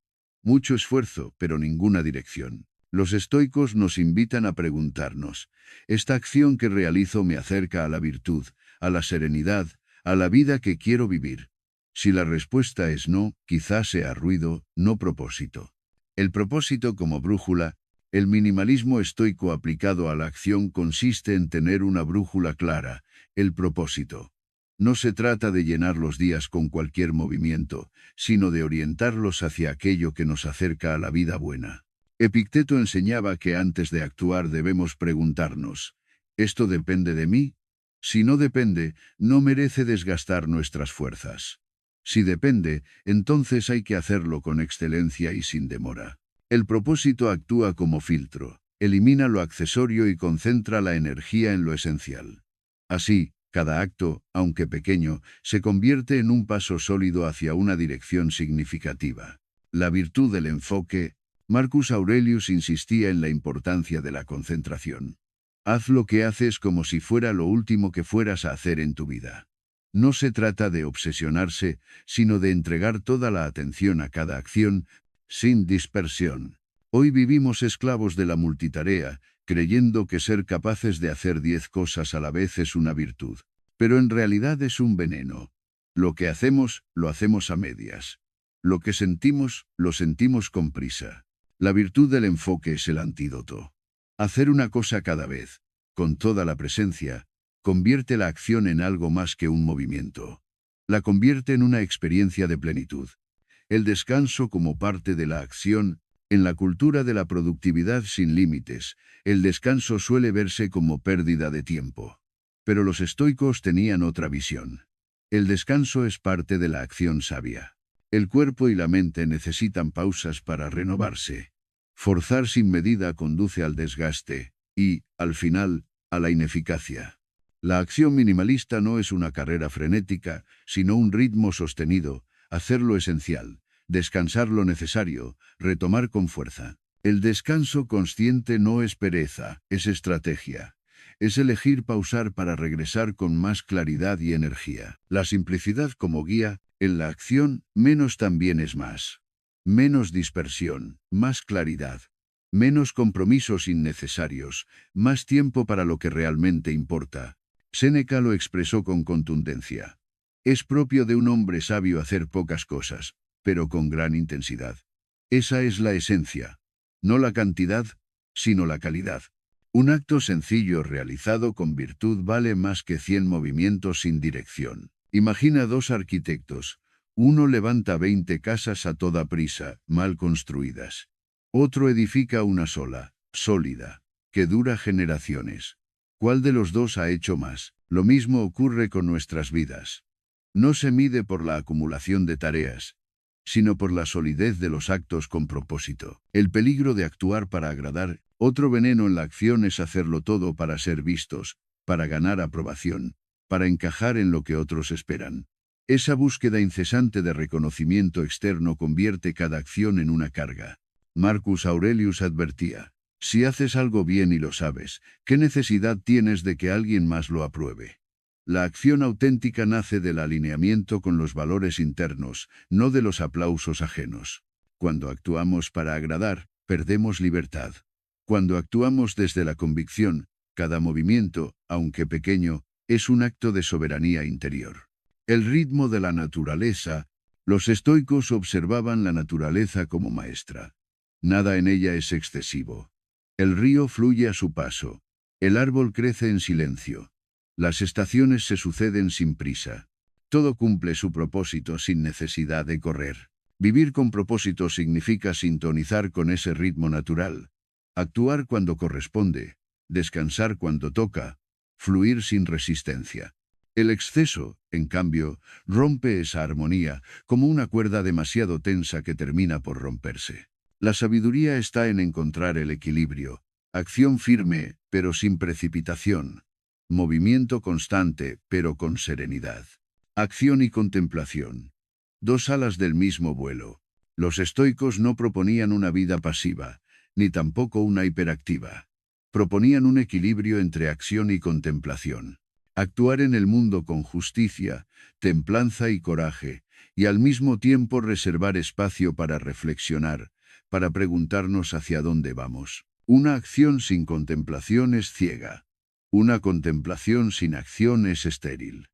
Mucho esfuerzo, pero ninguna dirección. Los estoicos nos invitan a preguntarnos, ¿esta acción que realizo me acerca a la virtud, a la serenidad, a la vida que quiero vivir? Si la respuesta es no, quizás sea ruido, no propósito. El propósito como brújula. El minimalismo estoico aplicado a la acción consiste en tener una brújula clara, el propósito. No se trata de llenar los días con cualquier movimiento, sino de orientarlos hacia aquello que nos acerca a la vida buena. Epicteto enseñaba que antes de actuar debemos preguntarnos, ¿esto depende de mí? Si no depende, no merece desgastar nuestras fuerzas. Si depende, entonces hay que hacerlo con excelencia y sin demora. El propósito actúa como filtro, elimina lo accesorio y concentra la energía en lo esencial. Así, cada acto, aunque pequeño, se convierte en un paso sólido hacia una dirección significativa. La virtud del enfoque. Marcus Aurelius insistía en la importancia de la concentración. Haz lo que haces como si fuera lo último que fueras a hacer en tu vida. No se trata de obsesionarse, sino de entregar toda la atención a cada acción, sin dispersión. Hoy vivimos esclavos de la multitarea, creyendo que ser capaces de hacer 10 cosas a la vez es una virtud. Pero en realidad es un veneno. Lo que hacemos, lo hacemos a medias. Lo que sentimos, lo sentimos con prisa. La virtud del enfoque es el antídoto. Hacer una cosa cada vez, con toda la presencia, convierte la acción en algo más que un movimiento. La convierte en una experiencia de plenitud. El descanso como parte de la acción. En la cultura de la productividad sin límites, el descanso suele verse como pérdida de tiempo. Pero los estoicos tenían otra visión. El descanso es parte de la acción sabia. El cuerpo y la mente necesitan pausas para renovarse. Forzar sin medida conduce al desgaste y, al final, a la ineficacia. La acción minimalista no es una carrera frenética, sino un ritmo sostenido, hacer lo esencial, descansar lo necesario, retomar con fuerza. El descanso consciente no es pereza, es estrategia. Es elegir pausar para regresar con más claridad y energía. La simplicidad como guía, en la acción, menos también es más. Menos dispersión, más claridad. Menos compromisos innecesarios, más tiempo para lo que realmente importa. Séneca lo expresó con contundencia. Es propio de un hombre sabio hacer pocas cosas, pero con gran intensidad. Esa es la esencia. No la cantidad, sino la calidad. Un acto sencillo realizado con virtud vale más que 100 movimientos sin dirección. Imagina dos arquitectos. Uno levanta 20 casas a toda prisa, mal construidas. Otro edifica una sola, sólida, que dura generaciones. ¿Cuál de los dos ha hecho más? Lo mismo ocurre con nuestras vidas. No se mide por la acumulación de tareas, sino por la solidez de los actos con propósito. El peligro de actuar para agradar, otro veneno en la acción es hacerlo todo para ser vistos, para ganar aprobación, para encajar en lo que otros esperan. Esa búsqueda incesante de reconocimiento externo convierte cada acción en una carga. Marcus Aurelius advertía: si haces algo bien y lo sabes, ¿qué necesidad tienes de que alguien más lo apruebe? La acción auténtica nace del alineamiento con los valores internos, no de los aplausos ajenos. Cuando actuamos para agradar, perdemos libertad. Cuando actuamos desde la convicción, cada movimiento, aunque pequeño, es un acto de soberanía interior. El ritmo de la naturaleza. Los estoicos observaban la naturaleza como maestra. Nada en ella es excesivo. El río fluye a su paso. El árbol crece en silencio. Las estaciones se suceden sin prisa. Todo cumple su propósito sin necesidad de correr. Vivir con propósito significa sintonizar con ese ritmo natural. Actuar cuando corresponde. Descansar cuando toca. Fluir sin resistencia. El exceso, en cambio, rompe esa armonía, como una cuerda demasiado tensa que termina por romperse. La sabiduría está en encontrar el equilibrio. Acción firme, pero sin precipitación. Movimiento constante, pero con serenidad. Acción y contemplación. Dos alas del mismo vuelo. Los estoicos no proponían una vida pasiva, ni tampoco una hiperactiva. Proponían un equilibrio entre acción y contemplación. Actuar en el mundo con justicia, templanza y coraje, y al mismo tiempo reservar espacio para reflexionar, para preguntarnos hacia dónde vamos. Una acción sin contemplación es ciega. Una contemplación sin acción es estéril.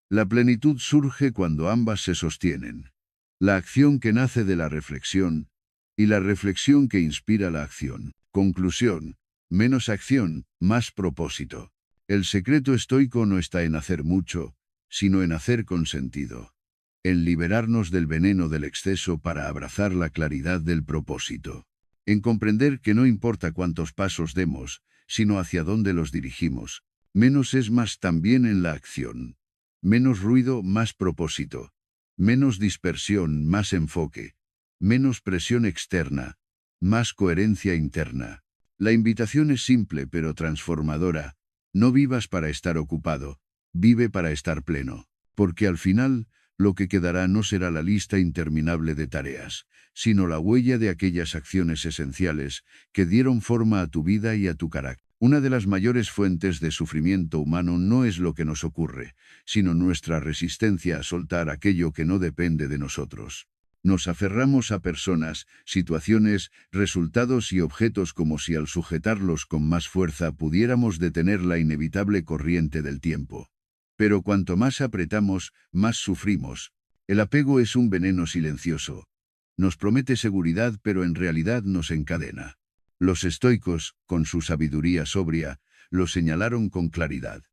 La plenitud surge cuando ambas se sostienen. La acción que nace de la reflexión, y la reflexión que inspira la acción. Conclusión: menos acción, más propósito. El secreto estoico no está en hacer mucho, sino en hacer con sentido. En liberarnos del veneno del exceso para abrazar la claridad del propósito. En comprender que no importa cuántos pasos demos, sino hacia dónde los dirigimos. Menos es más también en la acción. Menos ruido, más propósito. Menos dispersión, más enfoque. Menos presión externa, más coherencia interna. La invitación es simple pero transformadora. No vivas para estar ocupado, vive para estar pleno. Porque al final, lo que quedará no será la lista interminable de tareas, sino la huella de aquellas acciones esenciales que dieron forma a tu vida y a tu carácter. Una de las mayores fuentes de sufrimiento humano no es lo que nos ocurre, sino nuestra resistencia a soltar aquello que no depende de nosotros. Nos aferramos a personas, situaciones, resultados y objetos como si al sujetarlos con más fuerza pudiéramos detener la inevitable corriente del tiempo. Pero cuanto más apretamos, más sufrimos. El apego es un veneno silencioso. Nos promete seguridad pero en realidad nos encadena. Los estoicos, con su sabiduría sobria, lo señalaron con claridad.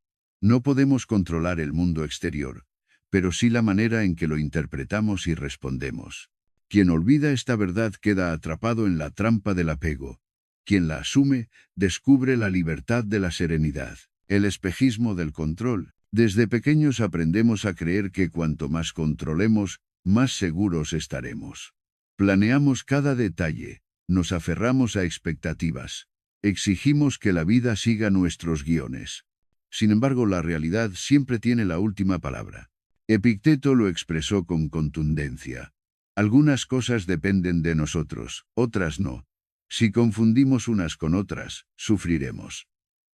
No podemos controlar el mundo exterior, pero sí la manera en que lo interpretamos y respondemos. Quien olvida esta verdad queda atrapado en la trampa del apego. Quien la asume, descubre la libertad de la serenidad. El espejismo del control. Desde pequeños aprendemos a creer que cuanto más controlemos, más seguros estaremos. Planeamos cada detalle, nos aferramos a expectativas, exigimos que la vida siga nuestros guiones. Sin embargo, la realidad siempre tiene la última palabra. Epicteto lo expresó con contundencia. Algunas cosas dependen de nosotros, otras no. Si confundimos unas con otras, sufriremos.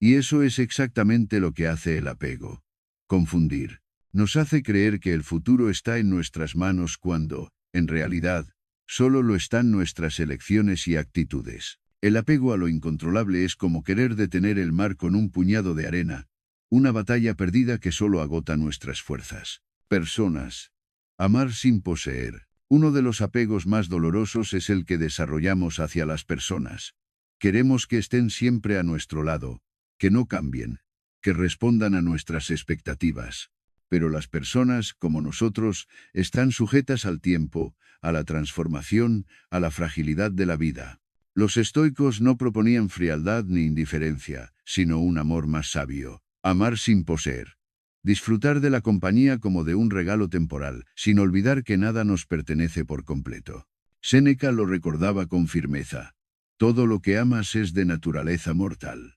Y eso es exactamente lo que hace el apego. Confundir. Nos hace creer que el futuro está en nuestras manos cuando, en realidad, solo lo están nuestras elecciones y actitudes. El apego a lo incontrolable es como querer detener el mar con un puñado de arena, una batalla perdida que solo agota nuestras fuerzas. Personas. Amar sin poseer. Uno de los apegos más dolorosos es el que desarrollamos hacia las personas. Queremos que estén siempre a nuestro lado, que no cambien, que respondan a nuestras expectativas. Pero las personas, como nosotros, están sujetas al tiempo, a la transformación, a la fragilidad de la vida. Los estoicos no proponían frialdad ni indiferencia, sino un amor más sabio. Amar sin poseer. Disfrutar de la compañía como de un regalo temporal, sin olvidar que nada nos pertenece por completo. Séneca lo recordaba con firmeza. Todo lo que amas es de naturaleza mortal.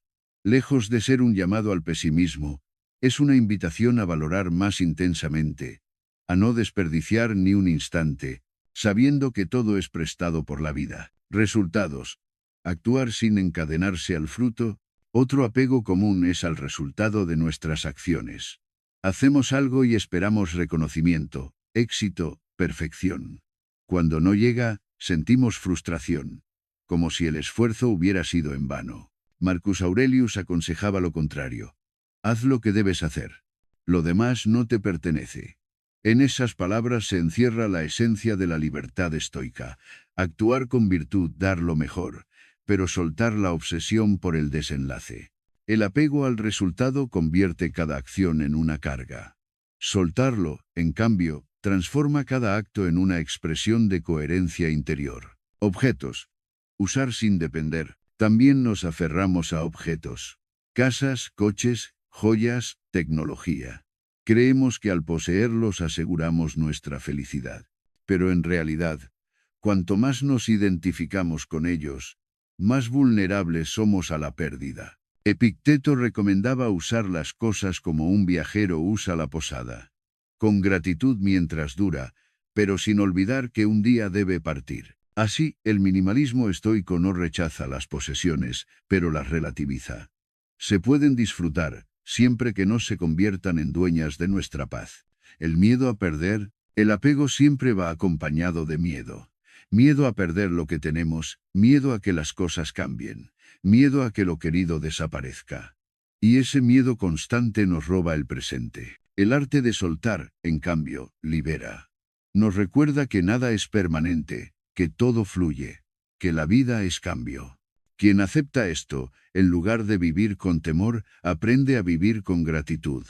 Lejos de ser un llamado al pesimismo, es una invitación a valorar más intensamente, a no desperdiciar ni un instante, sabiendo que todo es prestado por la vida. Resultados. Actuar sin encadenarse al fruto. Otro apego común es al resultado de nuestras acciones. Hacemos algo y esperamos reconocimiento, éxito, perfección. Cuando no llega, sentimos frustración, como si el esfuerzo hubiera sido en vano. Marcus Aurelius aconsejaba lo contrario. Haz lo que debes hacer. Lo demás no te pertenece. En esas palabras se encierra la esencia de la libertad estoica. Actuar con virtud, dar lo mejor, pero soltar la obsesión por el desenlace. El apego al resultado convierte cada acción en una carga. Soltarlo, en cambio, transforma cada acto en una expresión de coherencia interior. Objetos. Usar sin depender. También nos aferramos a objetos. Casas, coches, joyas, tecnología. Creemos que al poseerlos aseguramos nuestra felicidad. Pero en realidad, cuanto más nos identificamos con ellos, más vulnerables somos a la pérdida. Epicteto recomendaba usar las cosas como un viajero usa la posada, con gratitud mientras dura, pero sin olvidar que un día debe partir. Así, el minimalismo estoico no rechaza las posesiones, pero las relativiza. Se pueden disfrutar, siempre que no se conviertan en dueñas de nuestra paz. El miedo a perder, el apego siempre va acompañado de miedo. Miedo a perder lo que tenemos, miedo a que las cosas cambien, miedo a que lo querido desaparezca. Y ese miedo constante nos roba el presente. El arte de soltar, en cambio, libera. Nos recuerda que nada es permanente, que todo fluye, que la vida es cambio. Quien acepta esto, en lugar de vivir con temor, aprende a vivir con gratitud.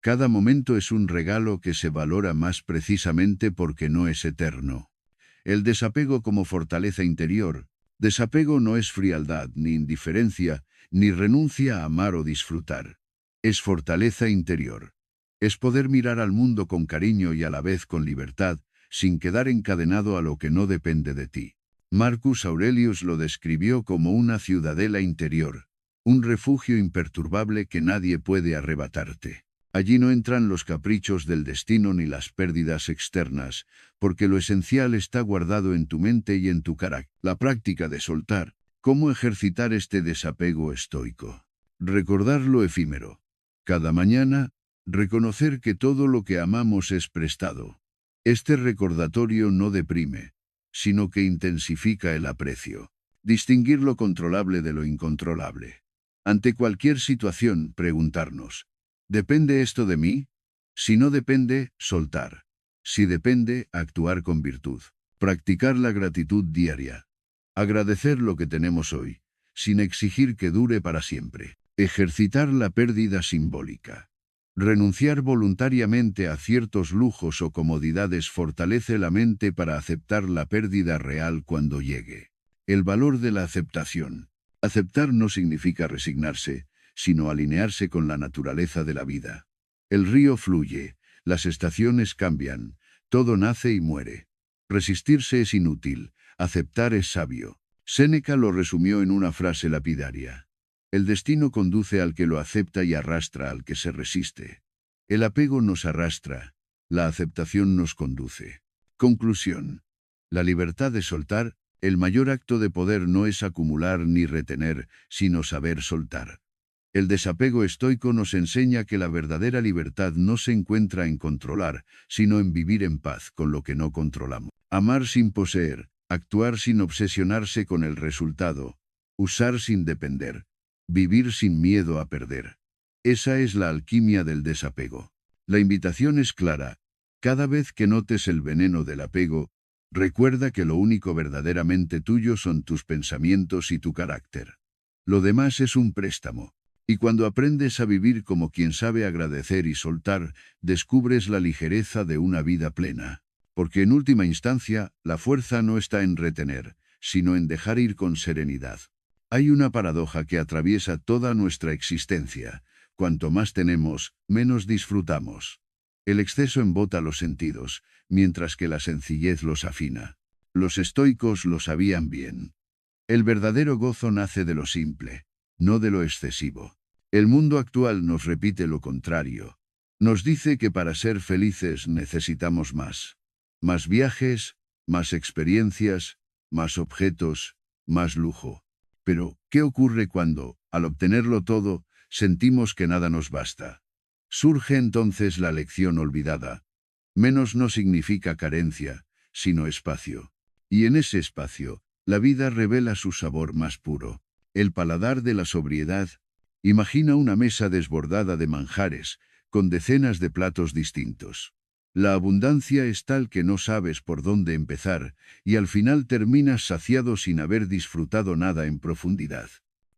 Cada momento es un regalo que se valora más precisamente porque no es eterno. El desapego como fortaleza interior. Desapego no es frialdad, ni indiferencia, ni renuncia a amar o disfrutar. Es fortaleza interior. Es poder mirar al mundo con cariño y a la vez con libertad, sin quedar encadenado a lo que no depende de ti. Marcus Aurelius lo describió como una ciudadela interior, un refugio imperturbable que nadie puede arrebatarte. Allí no entran los caprichos del destino ni las pérdidas externas, porque lo esencial está guardado en tu mente y en tu carácter. La práctica de soltar. ¿Cómo ejercitar este desapego estoico? Recordar lo efímero. Cada mañana, reconocer que todo lo que amamos es prestado. Este recordatorio no deprime, sino que intensifica el aprecio. Distinguir lo controlable de lo incontrolable. Ante cualquier situación, preguntarnos, ¿depende esto de mí? Si no depende, soltar. Si depende, actuar con virtud. Practicar la gratitud diaria. Agradecer lo que tenemos hoy, sin exigir que dure para siempre. Ejercitar la pérdida simbólica. Renunciar voluntariamente a ciertos lujos o comodidades fortalece la mente para aceptar la pérdida real cuando llegue. El valor de la aceptación. Aceptar no significa resignarse, sino alinearse con la naturaleza de la vida. El río fluye, las estaciones cambian, todo nace y muere. Resistirse es inútil, aceptar es sabio. Séneca lo resumió en una frase lapidaria. El destino conduce al que lo acepta y arrastra al que se resiste. El apego nos arrastra, la aceptación nos conduce. Conclusión. La libertad de soltar, el mayor acto de poder no es acumular ni retener, sino saber soltar. El desapego estoico nos enseña que la verdadera libertad no se encuentra en controlar, sino en vivir en paz con lo que no controlamos. Amar sin poseer, actuar sin obsesionarse con el resultado, usar sin depender, vivir sin miedo a perder. Esa es la alquimia del desapego. La invitación es clara. Cada vez que notes el veneno del apego, recuerda que lo único verdaderamente tuyo son tus pensamientos y tu carácter. Lo demás es un préstamo. Y cuando aprendes a vivir como quien sabe agradecer y soltar, descubres la ligereza de una vida plena. Porque en última instancia, la fuerza no está en retener, sino en dejar ir con serenidad. Hay una paradoja que atraviesa toda nuestra existencia. Cuanto más tenemos, menos disfrutamos. El exceso embota los sentidos, mientras que la sencillez los afina. Los estoicos lo sabían bien. El verdadero gozo nace de lo simple, no de lo excesivo. El mundo actual nos repite lo contrario. Nos dice que para ser felices necesitamos más. Más viajes, más experiencias, más objetos, más lujo. Pero, ¿qué ocurre cuando, al obtenerlo todo, sentimos que nada nos basta? Surge entonces la lección olvidada. Menos no significa carencia, sino espacio. Y en ese espacio, la vida revela su sabor más puro. El paladar de la sobriedad. Imagina una mesa desbordada de manjares, con decenas de platos distintos. La abundancia es tal que no sabes por dónde empezar, y al final terminas saciado sin haber disfrutado nada en profundidad.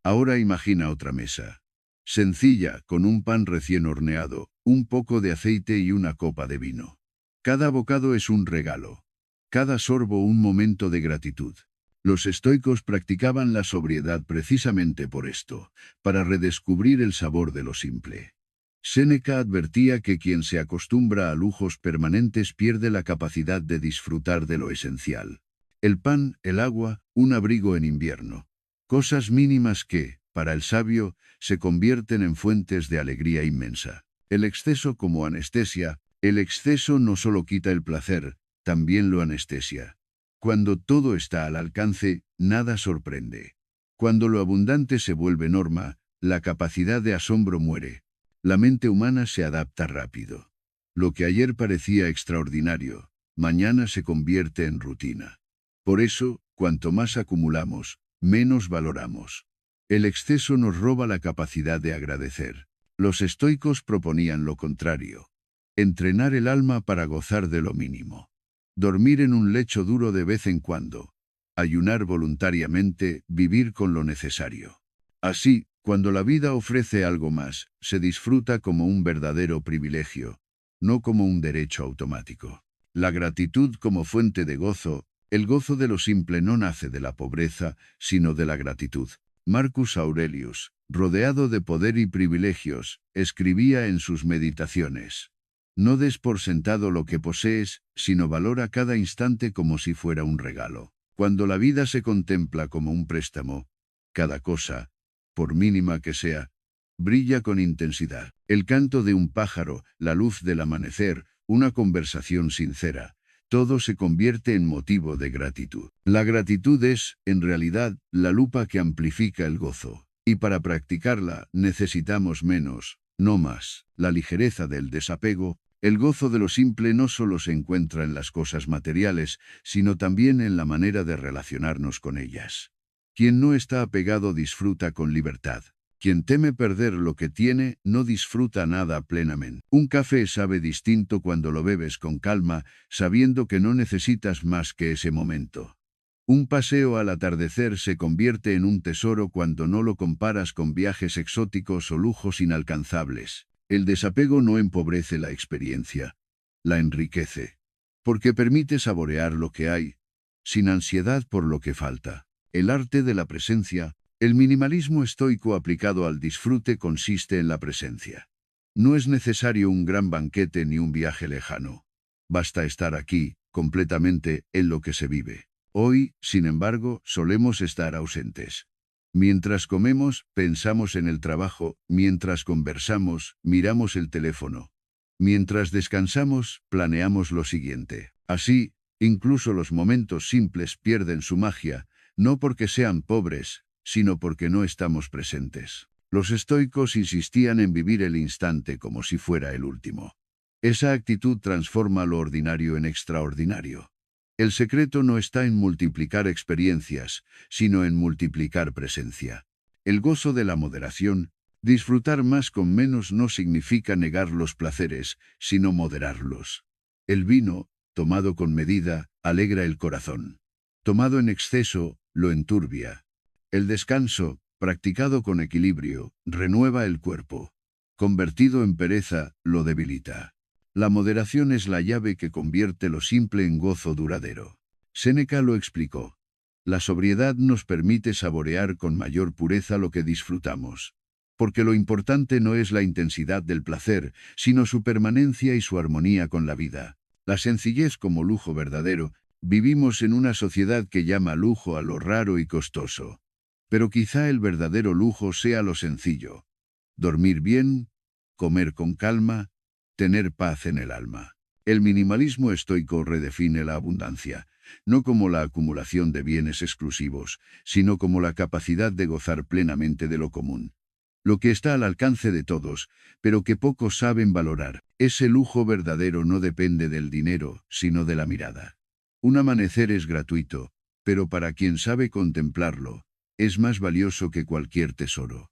Ahora imagina otra mesa. Sencilla, con un pan recién horneado, un poco de aceite y una copa de vino. Cada bocado es un regalo. Cada sorbo un momento de gratitud. Los estoicos practicaban la sobriedad precisamente por esto, para redescubrir el sabor de lo simple. Séneca advertía que quien se acostumbra a lujos permanentes pierde la capacidad de disfrutar de lo esencial. El pan, el agua, un abrigo en invierno. Cosas mínimas que, para el sabio, se convierten en fuentes de alegría inmensa. El exceso como anestesia. El exceso no solo quita el placer, también lo anestesia. Cuando todo está al alcance, nada sorprende. Cuando lo abundante se vuelve norma, la capacidad de asombro muere. La mente humana se adapta rápido. Lo que ayer parecía extraordinario, mañana se convierte en rutina. Por eso, cuanto más acumulamos, menos valoramos. El exceso nos roba la capacidad de agradecer. Los estoicos proponían lo contrario. Entrenar el alma para gozar de lo mínimo. Dormir en un lecho duro de vez en cuando. Ayunar voluntariamente, vivir con lo necesario. Así, cuando la vida ofrece algo más, se disfruta como un verdadero privilegio, no como un derecho automático. La gratitud como fuente de gozo. El gozo de lo simple no nace de la pobreza, sino de la gratitud. Marcus Aurelius, rodeado de poder y privilegios, escribía en sus meditaciones: no des por sentado lo que posees, sino valora cada instante como si fuera un regalo. Cuando la vida se contempla como un préstamo, cada cosa, por mínima que sea, brilla con intensidad. El canto de un pájaro, la luz del amanecer, una conversación sincera, todo se convierte en motivo de gratitud. La gratitud es, en realidad, la lupa que amplifica el gozo. Y para practicarla, necesitamos menos, no más. La ligereza del desapego. El gozo de lo simple no solo se encuentra en las cosas materiales, sino también en la manera de relacionarnos con ellas. Quien no está apegado disfruta con libertad. Quien teme perder lo que tiene, no disfruta nada plenamente. Un café sabe distinto cuando lo bebes con calma, sabiendo que no necesitas más que ese momento. Un paseo al atardecer se convierte en un tesoro cuando no lo comparas con viajes exóticos o lujos inalcanzables. El desapego no empobrece la experiencia, la enriquece, porque permite saborear lo que hay, sin ansiedad por lo que falta. El arte de la presencia. El minimalismo estoico aplicado al disfrute consiste en la presencia. No es necesario un gran banquete ni un viaje lejano. Basta estar aquí, completamente, en lo que se vive. Hoy, sin embargo, solemos estar ausentes. Mientras comemos, pensamos en el trabajo, mientras conversamos, miramos el teléfono. Mientras descansamos, planeamos lo siguiente. Así, incluso los momentos simples pierden su magia, no porque sean pobres, sino porque no estamos presentes. Los estoicos insistían en vivir el instante como si fuera el último. Esa actitud transforma lo ordinario en extraordinario. El secreto no está en multiplicar experiencias, sino en multiplicar presencia. El gozo de la moderación, disfrutar más con menos no significa negar los placeres, sino moderarlos. El vino, tomado con medida, alegra el corazón. Tomado en exceso, lo enturbia. El descanso, practicado con equilibrio, renueva el cuerpo. Convertido en pereza, lo debilita. La moderación es la llave que convierte lo simple en gozo duradero. Séneca lo explicó. La sobriedad nos permite saborear con mayor pureza lo que disfrutamos. Porque lo importante no es la intensidad del placer, sino su permanencia y su armonía con la vida. La sencillez como lujo verdadero. Vivimos en una sociedad que llama lujo a lo raro y costoso. Pero quizá el verdadero lujo sea lo sencillo. Dormir bien, comer con calma, tener paz en el alma. El minimalismo estoico redefine la abundancia, no como la acumulación de bienes exclusivos, sino como la capacidad de gozar plenamente de lo común. Lo que está al alcance de todos, pero que pocos saben valorar. Ese lujo verdadero no depende del dinero, sino de la mirada. Un amanecer es gratuito, pero para quien sabe contemplarlo, es más valioso que cualquier tesoro.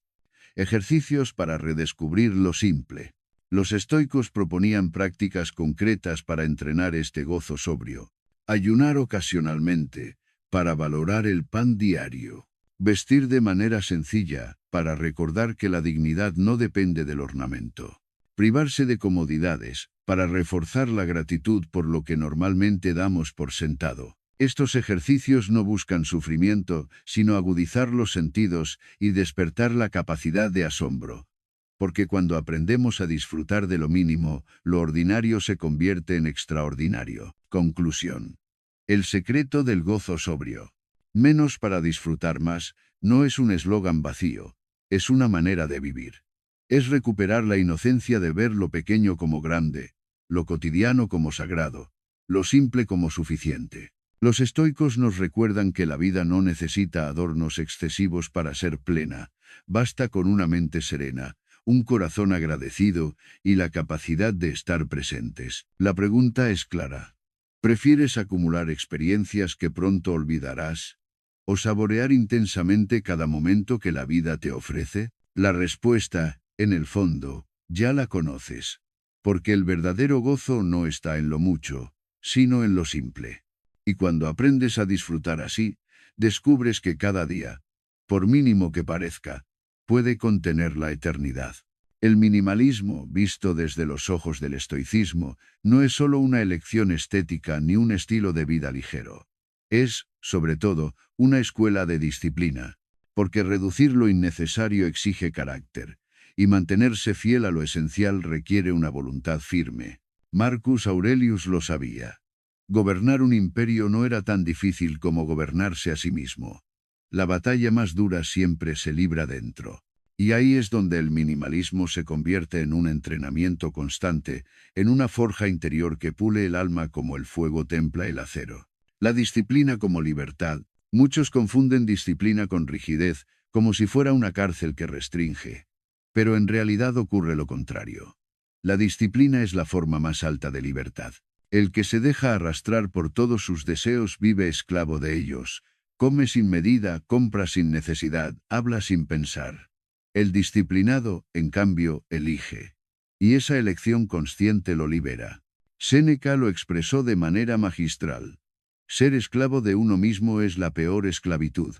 Ejercicios para redescubrir lo simple. Los estoicos proponían prácticas concretas para entrenar este gozo sobrio. Ayunar ocasionalmente, para valorar el pan diario. Vestir de manera sencilla, para recordar que la dignidad no depende del ornamento. Privarse de comodidades, para reforzar la gratitud por lo que normalmente damos por sentado. Estos ejercicios no buscan sufrimiento, sino agudizar los sentidos y despertar la capacidad de asombro. Porque cuando aprendemos a disfrutar de lo mínimo, lo ordinario se convierte en extraordinario. Conclusión. El secreto del gozo sobrio. Menos para disfrutar más, no es un eslogan vacío, es una manera de vivir. Es recuperar la inocencia de ver lo pequeño como grande, lo cotidiano como sagrado, lo simple como suficiente. Los estoicos nos recuerdan que la vida no necesita adornos excesivos para ser plena, basta con una mente serena, un corazón agradecido y la capacidad de estar presentes. La pregunta es clara. ¿Prefieres acumular experiencias que pronto olvidarás? ¿O saborear intensamente cada momento que la vida te ofrece? La respuesta, en el fondo, ya la conoces. Porque el verdadero gozo no está en lo mucho, sino en lo simple. Y cuando aprendes a disfrutar así, descubres que cada día, por mínimo que parezca, puede contener la eternidad. El minimalismo, visto desde los ojos del estoicismo, no es solo una elección estética ni un estilo de vida ligero. Es, sobre todo, una escuela de disciplina, porque reducir lo innecesario exige carácter, y mantenerse fiel a lo esencial requiere una voluntad firme. Marcus Aurelius lo sabía. Gobernar un imperio no era tan difícil como gobernarse a sí mismo. La batalla más dura siempre se libra dentro. Y ahí es donde el minimalismo se convierte en un entrenamiento constante, en una forja interior que pule el alma como el fuego templa el acero. La disciplina como libertad. Muchos confunden disciplina con rigidez, como si fuera una cárcel que restringe. Pero en realidad ocurre lo contrario. La disciplina es la forma más alta de libertad. El que se deja arrastrar por todos sus deseos vive esclavo de ellos. Come sin medida, compra sin necesidad, habla sin pensar. El disciplinado, en cambio, elige. Y esa elección consciente lo libera. Séneca lo expresó de manera magistral. Ser esclavo de uno mismo es la peor esclavitud.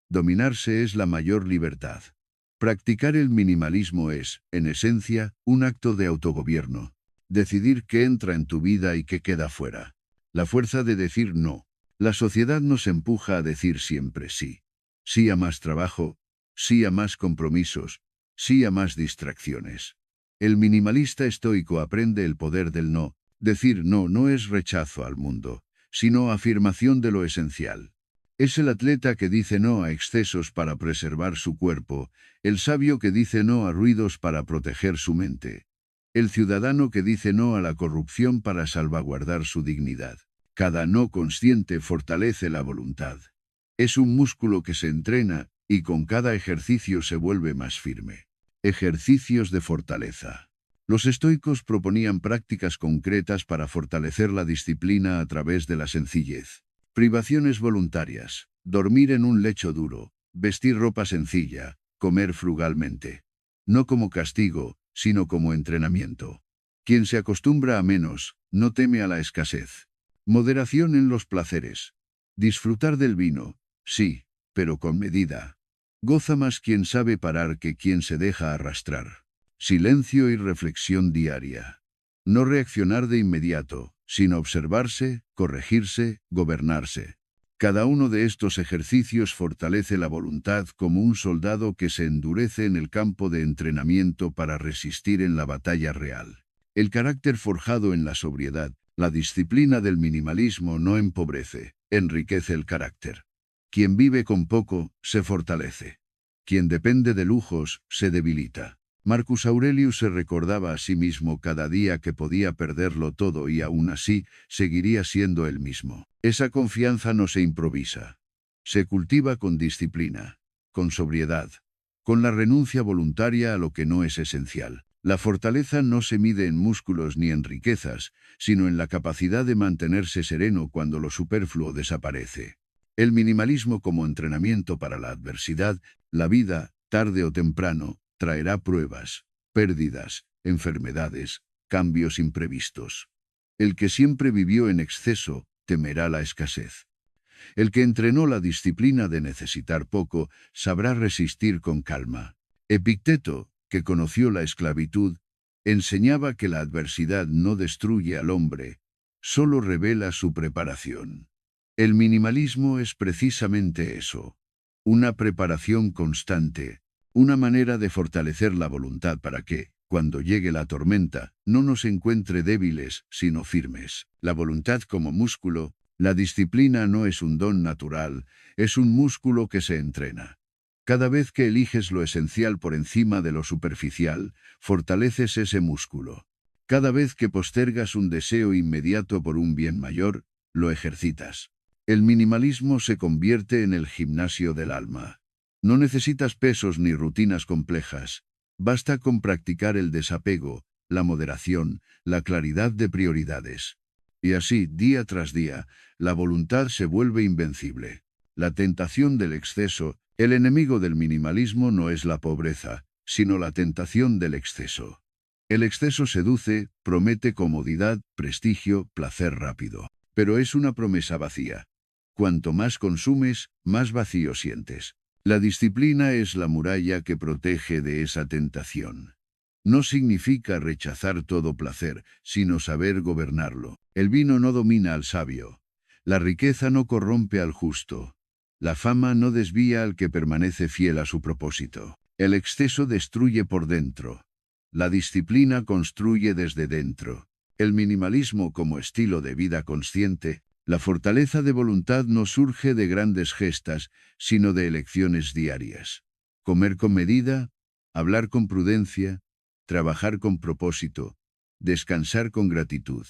Dominarse es la mayor libertad. Practicar el minimalismo es, en esencia, un acto de autogobierno. Decidir qué entra en tu vida y qué queda fuera. La fuerza de decir no. La sociedad nos empuja a decir siempre sí. Sí a más trabajo, sí a más compromisos, sí a más distracciones. El minimalista estoico aprende el poder del no. Decir no no es rechazo al mundo, sino afirmación de lo esencial. Es el atleta que dice no a excesos para preservar su cuerpo, el sabio que dice no a ruidos para proteger su mente. El ciudadano que dice no a la corrupción para salvaguardar su dignidad. Cada no consciente fortalece la voluntad. Es un músculo que se entrena, y con cada ejercicio se vuelve más firme. Ejercicios de fortaleza. Los estoicos proponían prácticas concretas para fortalecer la disciplina a través de la sencillez. Privaciones voluntarias, dormir en un lecho duro, vestir ropa sencilla, comer frugalmente. No como castigo, sino como entrenamiento. Quien se acostumbra a menos, no teme a la escasez. Moderación en los placeres. Disfrutar del vino, sí, pero con medida. Goza más quien sabe parar que quien se deja arrastrar. Silencio y reflexión diaria. No reaccionar de inmediato, sino observarse, corregirse, gobernarse. Cada uno de estos ejercicios fortalece la voluntad como un soldado que se endurece en el campo de entrenamiento para resistir en la batalla real. El carácter forjado en la sobriedad, la disciplina del minimalismo no empobrece, enriquece el carácter. Quien vive con poco, se fortalece. Quien depende de lujos, se debilita. Marcus Aurelius se recordaba a sí mismo cada día que podía perderlo todo y aún así, seguiría siendo el mismo. Esa confianza no se improvisa. Se cultiva con disciplina, con sobriedad, con la renuncia voluntaria a lo que no es esencial. La fortaleza no se mide en músculos ni en riquezas, sino en la capacidad de mantenerse sereno cuando lo superfluo desaparece. El minimalismo como entrenamiento para la adversidad, la vida, tarde o temprano, traerá pruebas, pérdidas, enfermedades, cambios imprevistos. El que siempre vivió en exceso, temerá la escasez. El que entrenó la disciplina de necesitar poco, sabrá resistir con calma. Epicteto, que conoció la esclavitud, enseñaba que la adversidad no destruye al hombre, solo revela su preparación. El minimalismo es precisamente eso, una preparación constante, una manera de fortalecer la voluntad para que, cuando llegue la tormenta, no nos encuentre débiles, sino firmes. La voluntad como músculo, la disciplina no es un don natural, es un músculo que se entrena. Cada vez que eliges lo esencial por encima de lo superficial, fortaleces ese músculo. Cada vez que postergas un deseo inmediato por un bien mayor, lo ejercitas. El minimalismo se convierte en el gimnasio del alma. No necesitas pesos ni rutinas complejas. Basta con practicar el desapego, la moderación, la claridad de prioridades. Y así, día tras día, la voluntad se vuelve invencible. La tentación del exceso, el enemigo del minimalismo no es la pobreza, sino la tentación del exceso. El exceso seduce, promete comodidad, prestigio, placer rápido. Pero es una promesa vacía. Cuanto más consumes, más vacío sientes. La disciplina es la muralla que protege de esa tentación. No significa rechazar todo placer, sino saber gobernarlo. El vino no domina al sabio. La riqueza no corrompe al justo. La fama no desvía al que permanece fiel a su propósito. El exceso destruye por dentro. La disciplina construye desde dentro. El minimalismo como estilo de vida consciente. La fortaleza de voluntad no surge de grandes gestas, sino de elecciones diarias. Comer con medida, hablar con prudencia, trabajar con propósito, descansar con gratitud.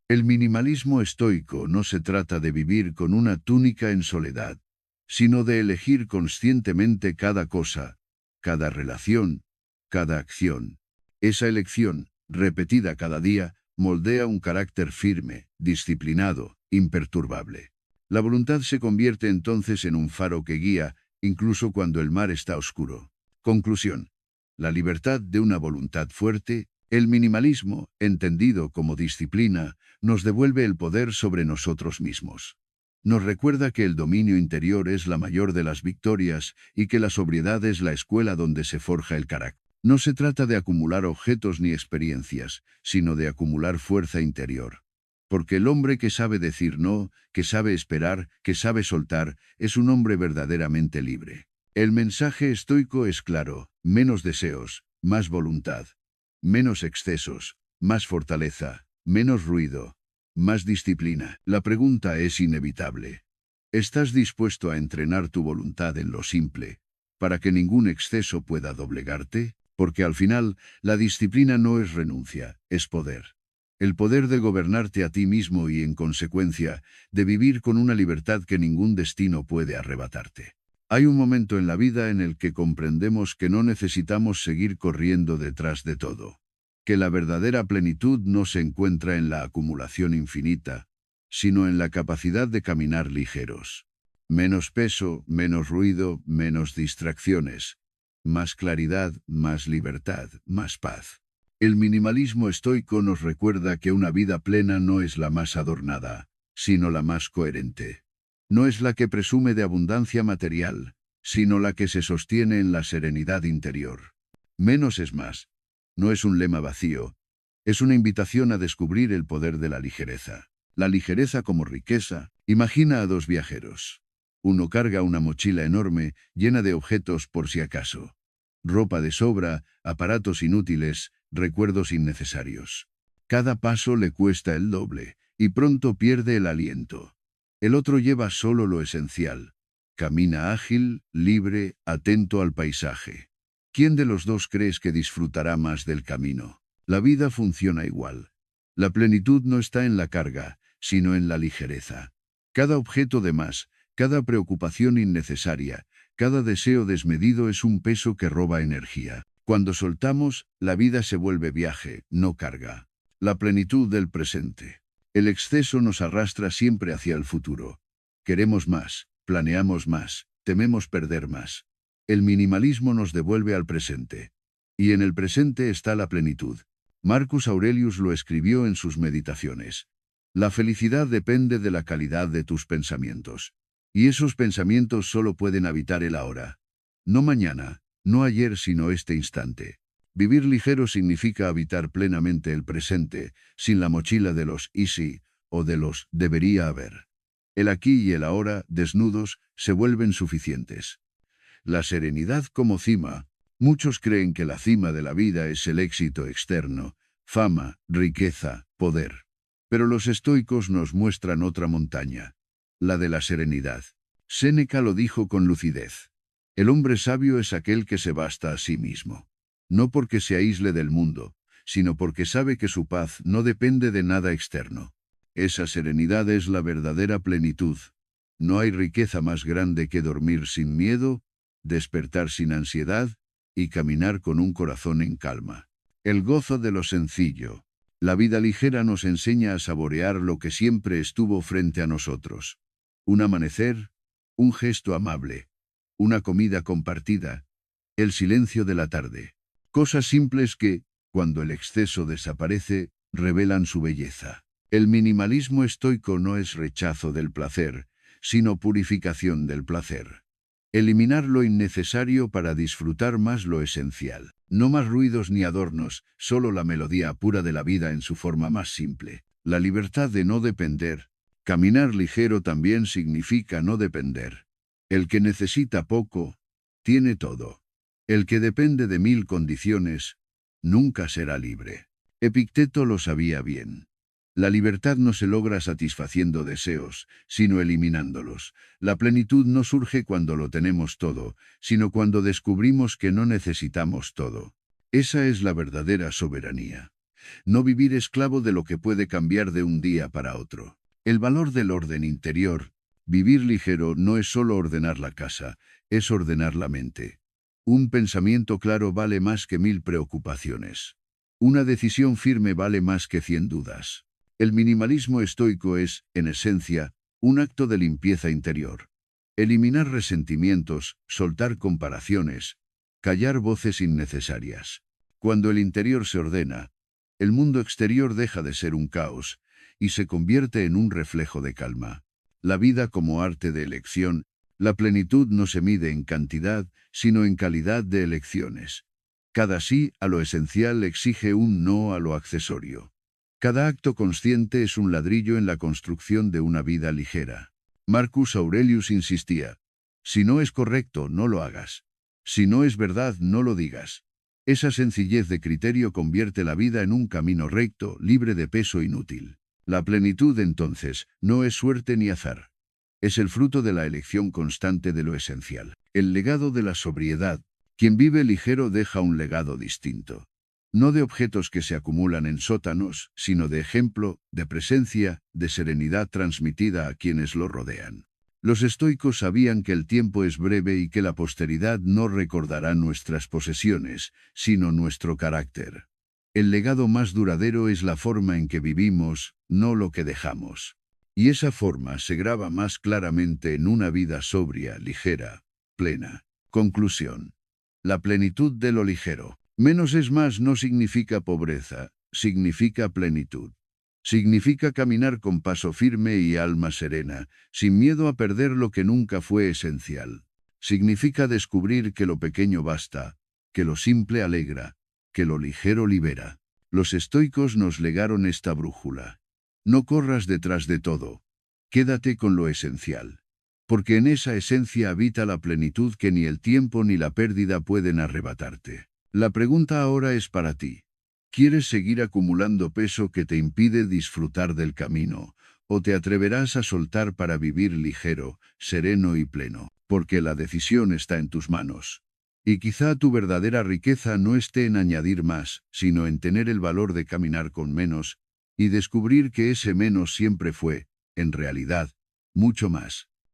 El minimalismo estoico no se trata de vivir con una túnica en soledad, sino de elegir conscientemente cada cosa, cada relación, cada acción. Esa elección, repetida cada día, moldea un carácter firme, disciplinado, imperturbable. La voluntad se convierte entonces en un faro que guía, incluso cuando el mar está oscuro. Conclusión. La libertad de una voluntad fuerte, el minimalismo, entendido como disciplina, nos devuelve el poder sobre nosotros mismos. Nos recuerda que el dominio interior es la mayor de las victorias y que la sobriedad es la escuela donde se forja el carácter. No se trata de acumular objetos ni experiencias, sino de acumular fuerza interior. Porque el hombre que sabe decir no, que sabe esperar, que sabe soltar, es un hombre verdaderamente libre. El mensaje estoico es claro: menos deseos, más voluntad. Menos excesos, más fortaleza. Menos ruido, más disciplina. La pregunta es inevitable. ¿Estás dispuesto a entrenar tu voluntad en lo simple, para que ningún exceso pueda doblegarte? Porque al final, la disciplina no es renuncia, es poder. El poder de gobernarte a ti mismo y, en consecuencia, de vivir con una libertad que ningún destino puede arrebatarte. Hay un momento en la vida en el que comprendemos que no necesitamos seguir corriendo detrás de todo, que la verdadera plenitud no se encuentra en la acumulación infinita, sino en la capacidad de caminar ligeros. Menos peso, menos ruido, menos distracciones, más claridad, más libertad, más paz. El minimalismo estoico nos recuerda que una vida plena no es la más adornada, sino la más coherente. No es la que presume de abundancia material, sino la que se sostiene en la serenidad interior. Menos es más. No es un lema vacío, es una invitación a descubrir el poder de la ligereza. La ligereza como riqueza. Imagina a dos viajeros. Uno carga una mochila enorme, llena de objetos por si acaso. Ropa de sobra, aparatos inútiles, recuerdos innecesarios. Cada paso le cuesta el doble, y pronto pierde el aliento. El otro lleva solo lo esencial. Camina ágil, libre, atento al paisaje. ¿Quién de los dos crees que disfrutará más del camino? La vida funciona igual. La plenitud no está en la carga, sino en la ligereza. Cada objeto de más, cada preocupación innecesaria, cada deseo desmedido es un peso que roba energía. Cuando soltamos, la vida se vuelve viaje, no carga. La plenitud del presente. El exceso nos arrastra siempre hacia el futuro. Queremos más, planeamos más, tememos perder más. El minimalismo nos devuelve al presente. Y en el presente está la plenitud. Marcus Aurelius lo escribió en sus meditaciones. La felicidad depende de la calidad de tus pensamientos. Y esos pensamientos solo pueden habitar el ahora. No mañana, no ayer, sino este instante. Vivir ligero significa habitar plenamente el presente, sin la mochila de los «y si» o de los «debería haber». El aquí y el ahora, desnudos, se vuelven suficientes. La serenidad como cima. Muchos creen que la cima de la vida es el éxito externo, fama, riqueza, poder. Pero los estoicos nos muestran otra montaña, la de la serenidad. Séneca lo dijo con lucidez. El hombre sabio es aquel que se basta a sí mismo. No porque se aísle del mundo, sino porque sabe que su paz no depende de nada externo. Esa serenidad es la verdadera plenitud. No hay riqueza más grande que dormir sin miedo, despertar sin ansiedad y caminar con un corazón en calma. El gozo de lo sencillo. La vida ligera nos enseña a saborear lo que siempre estuvo frente a nosotros. Un amanecer, un gesto amable, una comida compartida, el silencio de la tarde. Cosas simples que, cuando el exceso desaparece, revelan su belleza. El minimalismo estoico no es rechazo del placer, sino purificación del placer. Eliminar lo innecesario para disfrutar más lo esencial. No más ruidos ni adornos, solo la melodía pura de la vida en su forma más simple. La libertad de no depender. Caminar ligero también significa no depender. El que necesita poco, tiene todo. El que depende de 1000 condiciones, nunca será libre. Epicteto lo sabía bien. La libertad no se logra satisfaciendo deseos, sino eliminándolos. La plenitud no surge cuando lo tenemos todo, sino cuando descubrimos que no necesitamos todo. Esa es la verdadera soberanía. No vivir esclavo de lo que puede cambiar de un día para otro. El valor del orden interior. Vivir ligero no es solo ordenar la casa, es ordenar la mente. Un pensamiento claro vale más que 1000 preocupaciones. Una decisión firme vale más que 100 dudas. El minimalismo estoico es, en esencia, un acto de limpieza interior. Eliminar resentimientos, soltar comparaciones, callar voces innecesarias. Cuando el interior se ordena, el mundo exterior deja de ser un caos y se convierte en un reflejo de calma. La vida como arte de elección. La plenitud no se mide en cantidad, sino en calidad de elecciones. Cada sí a lo esencial exige un no a lo accesorio. Cada acto consciente es un ladrillo en la construcción de una vida ligera. Marcus Aurelius insistía: si no es correcto, no lo hagas. Si no es verdad, no lo digas. Esa sencillez de criterio convierte la vida en un camino recto, libre de peso inútil. La plenitud, entonces, no es suerte ni azar. Es el fruto de la elección constante de lo esencial. El legado de la sobriedad. Quien vive ligero deja un legado distinto. No de objetos que se acumulan en sótanos, sino de ejemplo, de presencia, de serenidad transmitida a quienes lo rodean. Los estoicos sabían que el tiempo es breve y que la posteridad no recordará nuestras posesiones, sino nuestro carácter. El legado más duradero es la forma en que vivimos, no lo que dejamos. Y esa forma se graba más claramente en una vida sobria, ligera, plena. Conclusión. La plenitud de lo ligero. Menos es más no significa pobreza, significa plenitud. Significa caminar con paso firme y alma serena, sin miedo a perder lo que nunca fue esencial. Significa descubrir que lo pequeño basta, que lo simple alegra, que lo ligero libera. Los estoicos nos legaron esta brújula. No corras detrás de todo. Quédate con lo esencial. Porque en esa esencia habita la plenitud que ni el tiempo ni la pérdida pueden arrebatarte. La pregunta ahora es para ti. ¿Quieres seguir acumulando peso que te impide disfrutar del camino, o te atreverás a soltar para vivir ligero, sereno y pleno? Porque la decisión está en tus manos. Y quizá tu verdadera riqueza no esté en añadir más, sino en tener el valor de caminar con menos, y descubrir que ese menos siempre fue, en realidad, mucho más.